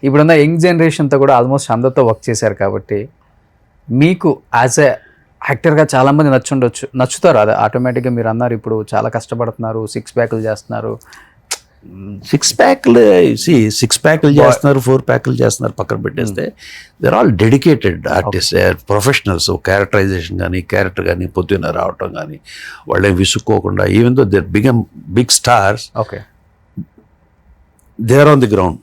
ఇప్పుడున్న యంగ్ జనరేషన్తో కూడా ఆల్మోస్ట్ అందరితో వర్క్ చేశారు కాబట్టి మీకు యాజ్ ఎ యాక్టర్గా చాలామంది నచ్చుతారు. అది ఆటోమేటిక్గా మీరు అన్నారు, ఇప్పుడు చాలా కష్టపడుతున్నారు, 6 ప్యాక్లు చేస్తున్నారు. 6 ప్యాక్లు చేస్తున్నారు, 4 ప్యాక్లు చేస్తున్నారు పక్కన పెట్టేస్తే, they're all dedicated artist, professionals. Characterisation కానీ, క్యారెక్టర్ కానీ, పొద్దున్న రావటం కానీ, వాళ్ళేం విసుక్కోకుండా, even though they become big stars, okay, they are on the ground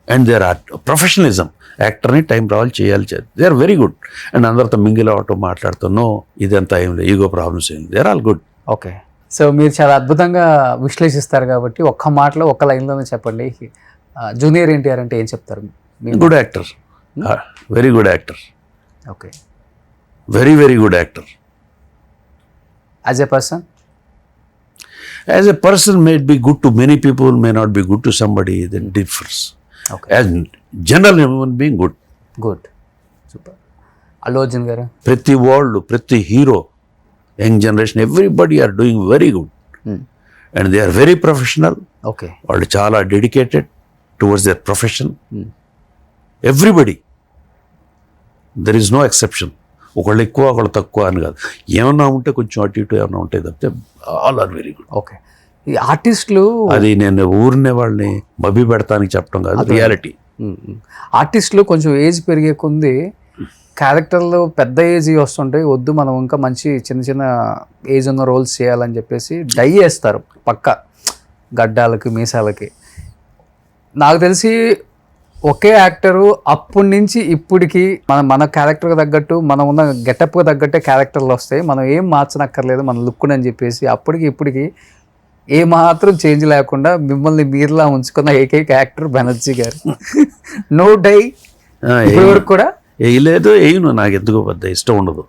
and they are professionalism. యాక్టర్ని టైం రావాలి చేయాలి, they are very good. And అందరితో మింగిల్ అవ్వటం, మాట్లాడుతానో ఇదంతా ఏం లేదు, ఈగో ప్రాబ్లమ్స్ ఏం లేదు, they are all good. Okay. So మీరు చాలా అద్భుతంగా విశ్లేషిస్తారు కాబట్టి ఒక్క మాటలో ఒక్క లైన్లోనే చెప్పండి, జూనియర్ ఎన్టీఆర్ అంటే ఏం చెప్తారు? Good actor, very good actor, okay. Very very good actor. As a person? As a person may be good to many people, may not be good to somebody, that differs. Okay. As general human being, good. Good, super. Allu Arjun garu? ప్రతి వాళ్ళు, ప్రతి hero, young generation, everybody are doing very good and they are very professional. Okay. వాళ్ళు చాలా dedicated towards their profession. Everybody, there is no exception. ఒకళ్ళు ఎక్కువ ఒకళ్ళు తక్కువ అని కాదు, ఏమన్నా ఉంటే కొంచెం అటు ఇటు ఏమన్నా ఉంటే తప్పితే all are very good. Okay. ఈ ఆర్టిస్టులు, అది నేను ఊరినే వాళ్ళని మభ్య పెడతానికి చెప్పడం కాదు, రియాలిటీ. ఆర్టిస్టులు కొంచెం ఏజ్ పెరిగే కొంది క్యారెక్టర్లు పెద్ద ఏజ్ వస్తుంటాయి, వద్దు మనం ఇంకా మంచి చిన్న చిన్న ఏజ్ ఉన్న రోల్స్ చేయాలని చెప్పేసి డై వేస్తారు పక్క గడ్డాలకి మీసాలకి. నాకు తెలిసి ఒకే యాక్టరు అప్పటి నుంచి ఇప్పటికి మన క్యారెక్టర్కి తగ్గట్టు, మనం ఉన్న గెటప్కి తగ్గట్టే క్యారెక్టర్లు వస్తాయి, మనం ఏం మార్చనక్కర్లేదు మన లుక్ని అని చెప్పేసి అప్పటికి ఇప్పటికి ఏ మాత్రం చేంజ్ లేకుండా మిమ్మల్ని మీరులా ఉంచుకున్న ఏకైక యాక్టర్ బెనర్జీ గారు. నో డై ఇప్పటి వరకు కూడా వేయలేదు, వేయను, నాకు ఎందుకో పెద్ద ఇష్టం ఉండదు.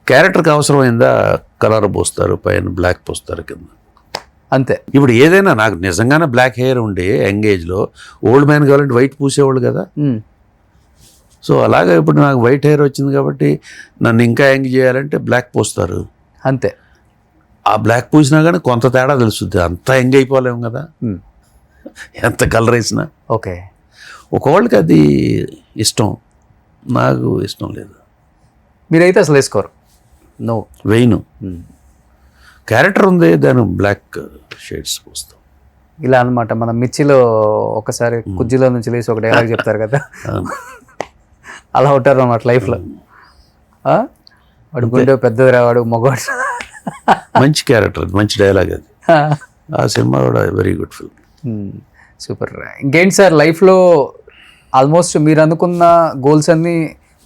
క్యారెక్టర్కి అవసరమైందా కలర్ పోస్తారు, పైన బ్లాక్ పోస్తారు కింద, అంతే. ఇప్పుడు ఏదైనా నాకు నిజంగానే బ్లాక్ హెయిర్ ఉండి యంగ్ ఏజ్లో, ఓల్డ్ మ్యాన్ కావాలంటే వైట్ పూసేవాళ్ళు కదా. సో అలాగే ఇప్పుడు నాకు వైట్ హెయిర్ వచ్చింది కాబట్టి నన్ను ఇంకా యంగ్ చేయాలంటే బ్లాక్ పోస్తారు, అంతే. ఆ బ్లాక్ పూసినా కానీ కొంత తేడా తెలుస్తుంది, అంతా యంగ్ అయిపోలేము కదా ఎంత కలర్ వేసినా. ఓకే. ఒకవాళ్ళకి అది ఇష్టం, నాకు ఇష్టం లేదు. మీరైతే అసలు వేసుకోరు? నో, వేయను. క్యారెక్టర్ ఉంది, దాని బ్లాక్ షేడ్స్ పోస్తాం. ఇలా అనమాట. మనం మిర్చిలో ఒకసారి కుజ్జిలో నుంచి లేచి ఒక డైలాగ్ చెప్తారు కదా, అలా ఉంటారు అన్నమాట లైఫ్లో. వాడు గుండె పెద్దది రావాడు మగవాడు. మంచి క్యారెక్టర్, మంచి డైలాగ్ అది. ఆ సినిమా కూడా వెరీ గుడ్ ఫిల్మ్. సూపర్. ఇంకేంటి సార్ లైఫ్లో ఆల్మోస్ట్ మీరు అనుకున్న గోల్స్ అన్నీ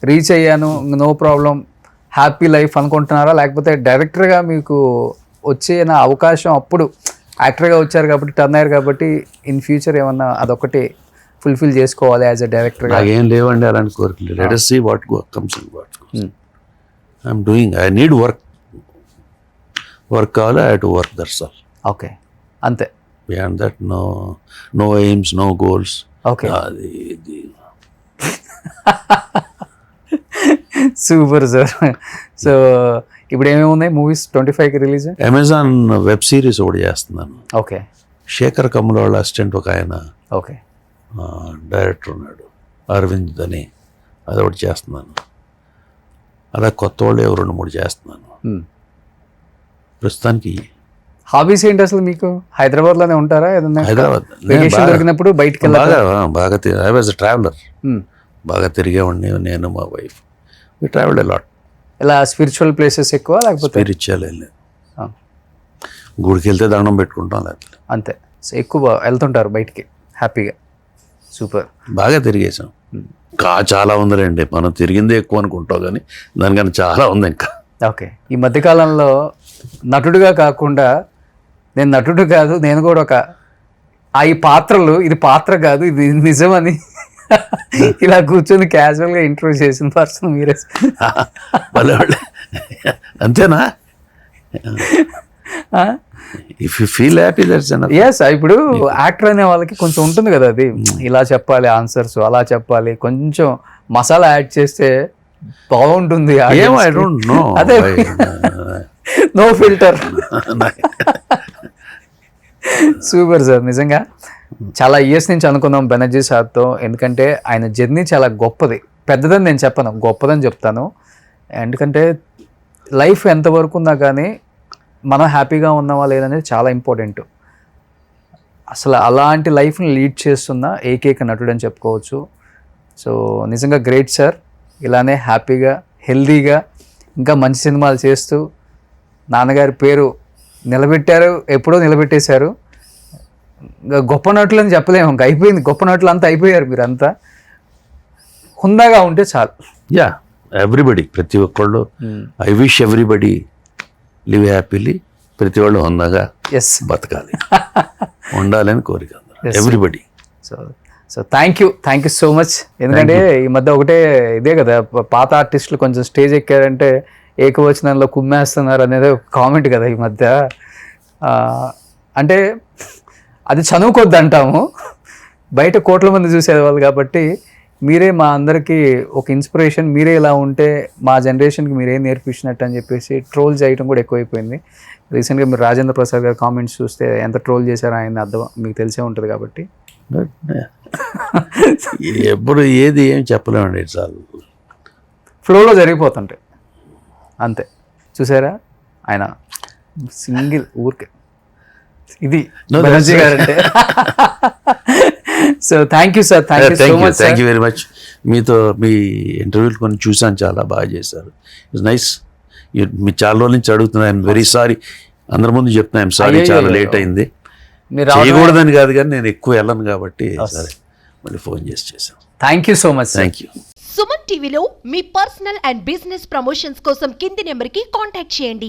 రీచ్ అయ్యాను, నో ప్రాబ్లం, హ్యాపీ లైఫ్ అనుకుంటున్నారా? లేకపోతే డైరెక్టర్గా మీకు వచ్చే నా అవకాశం, అప్పుడు యాక్టర్గా వచ్చారు కాబట్టి, టర్న్ అయ్యారు కాబట్టి, ఇన్ ఫ్యూచర్ ఏమన్నా అదొకటి ఫుల్ఫిల్ చేసుకోవాలి యాజ్ అ డైరెక్టర్గా? నాకేం లేవండి అలాంటి కోరికలు. Let us see what comes and what goes. I'm doing, I need work కావాలి, I have to work, that's all. Okay, అంతే. Beyond that, no aims, no goals. Okay. అది సూపర్ సార్. సో ఇప్పుడు ఏమేమి ఉన్నాయి మూవీస్? 25కి release. Amazon web series ఒకటి చేస్తున్నాను. Okay. Shekhar Kammula వాళ్ళ అసిస్టెంట్ ఒక ఆయన ఓకే. డైరెక్టర్ ఉన్నాడు, అరవింద్ అని, అది ఒకటి చేస్తున్నాను. అలా కొత్త వాళ్ళు 2-3 చేస్తున్నాను ప్రస్తుతానికి. హాబీస్ ఏంటి అసలు మీకు? హైదరాబాద్లోనే ఉంటారా? ఏదన్నా హైదరాబాద్ దొరికినప్పుడు బయటికి బాగా ఐ వాజ్ అ ట్రావెలర్, బాగా తిరిగేవాడిని నేను, మా wife. We travelled a lot. ఇలా స్పిరిచువల్ ప్లేసెస్ ఎక్కువ లేకపోతే? స్పిరిచువల్ వెళ్ళలేదు, గుడికి వెళ్తే దండం పెట్టుకుంటాం, లేకపోతే అంతే. సో ఎక్కువ వెళ్తుంటారు బయటికి హ్యాపీగా. సూపర్. బాగా తిరిగేసాం. చాలా ఉందిలేండి, మనం తిరిగిందే ఎక్కువ అనుకుంటాం కానీ దానికన్నా చాలా ఉంది ఇంకా. ఓకే. ఈ మధ్యకాలంలో నటుడిగా కాకుండా, నేను నటుడు కాదు, నేను కూడా ఒక ఈ పాత్రలు, ఇది పాత్ర కాదు ఇది నిజమని ఇలా కూర్చొని క్యాజువల్గా ఇంట్రొడ్యూస్ చేసిన పర్సన్ మీరే. అంతేనా? If you feel happy that's enough. Yes. ఇప్పుడు యాక్టర్ అనే వాళ్ళకి కొంచెం ఉంటుంది కదా, అది ఇలా చెప్పాలి ఆన్సర్స్, అలా చెప్పాలి, కొంచెం మసాలా యాడ్ చేస్తే బాగుంటుంది. ఐ డోంట్ నో, అదే నో ఫిల్టర్. Super sir. నిజంగా చాలా ఇయర్స్ నుంచి అనుకున్నాం బెనర్జీ సార్తో, ఎందుకంటే ఆయన జర్నీ చాలా గొప్పది. పెద్దదని నేను చెప్పను, గొప్పదని చెప్తాను. ఎందుకంటే లైఫ్ ఎంతవరకు ఉన్నా కానీ మనం హ్యాపీగా ఉన్నావా లేదనేది చాలా ఇంపార్టెంట్. అసలు అలాంటి లైఫ్ని లీడ్ చేస్తున్న ఏకైక నటుడు అని చెప్పుకోవచ్చు. సో నిజంగా గ్రేట్ సార్. ఇలానే హ్యాపీగా, హెల్దీగా ఇంకా మంచి సినిమాలు చేస్తూ నాన్నగారి పేరు నిలబెట్టారు, ఎప్పుడో నిలబెట్టేశారు. ఇంకా గొప్ప నటులు అని చెప్పలేము, ఇంకా అయిపోయింది, గొప్ప నటులు అంతా అయిపోయారు మీరంతా. హుందాగా ఉంటే చాలు. యా, ఎవ్రీబడి, ప్రతి ఒక్కళ్ళు, I wish everybody live happily. ప్రతి వాళ్ళు హుందాగా ఎస్ బతకాలి, ఉండాలని కోరిక everybody. So thank you so much. ఎందుకంటే ఈ మధ్య ఒకటే ఇదే కదా, పాత ఆర్టిస్టులు కొంచెం స్టేజ్ ఎక్కారంటే ఏకవచనంలో కుమ్మేస్తున్నారు అనేది ఒక కామెంట్ కదా ఈ మధ్య. అంటే అది చదువుకోద్దు అంటాము, బయట కోట్ల మంది చూసేవాళ్ళు కాబట్టి మీరే మా అందరికీ ఒక ఇన్స్పిరేషన్. మీరే ఇలా ఉంటే మా జనరేషన్కి మీరేం నేర్పించినట్టు అని చెప్పేసి ట్రోల్ చేయడం కూడా ఎక్కువైపోయింది. రీసెంట్గా మీరు రాజేంద్ర ప్రసాద్ గారి కామెంట్స్ చూస్తే ఎంత ట్రోల్ చేశారో ఆయన అర్థం మీకు తెలిసే ఉంటుంది కాబట్టి. ఎప్పుడు ఏది ఏం చెప్పలేమండి, చాలు ఫ్లోలో జరిగిపోతుంటాయి అంతే. చూసారా ఆయన సింగిల్ ఊరికే ఇది బెనర్జీ గారు అంటే. So thank you sir, thank you so much. Thank you very much. మీతో మీ ఇంటర్వ్యూలు కొన్ని చూసాను, చాలా బాగా చేశారు. It's nice. మీ చాలా రోజుల నుంచి అడుగుతున్నా, ఐఎమ్ వెరీ సారీ, అందరి ముందు చెప్తున్నా, ఐఎమ్ సారీ, చాలా లేట్ అయింది. మీరు చేయకూడదని కాదు కానీ నేను ఎక్కువ వెళ్ళను కాబట్టి సరే మళ్ళీ ఫోన్ చేశాను. Thank you so much. Thank you. Suman టీవీలో మీ పర్సనల్ అండ్ బిజినెస్ ప్రమోషన్స్ కోసం కింది నెంబర్కి కాంటాక్ట్ చేయండి.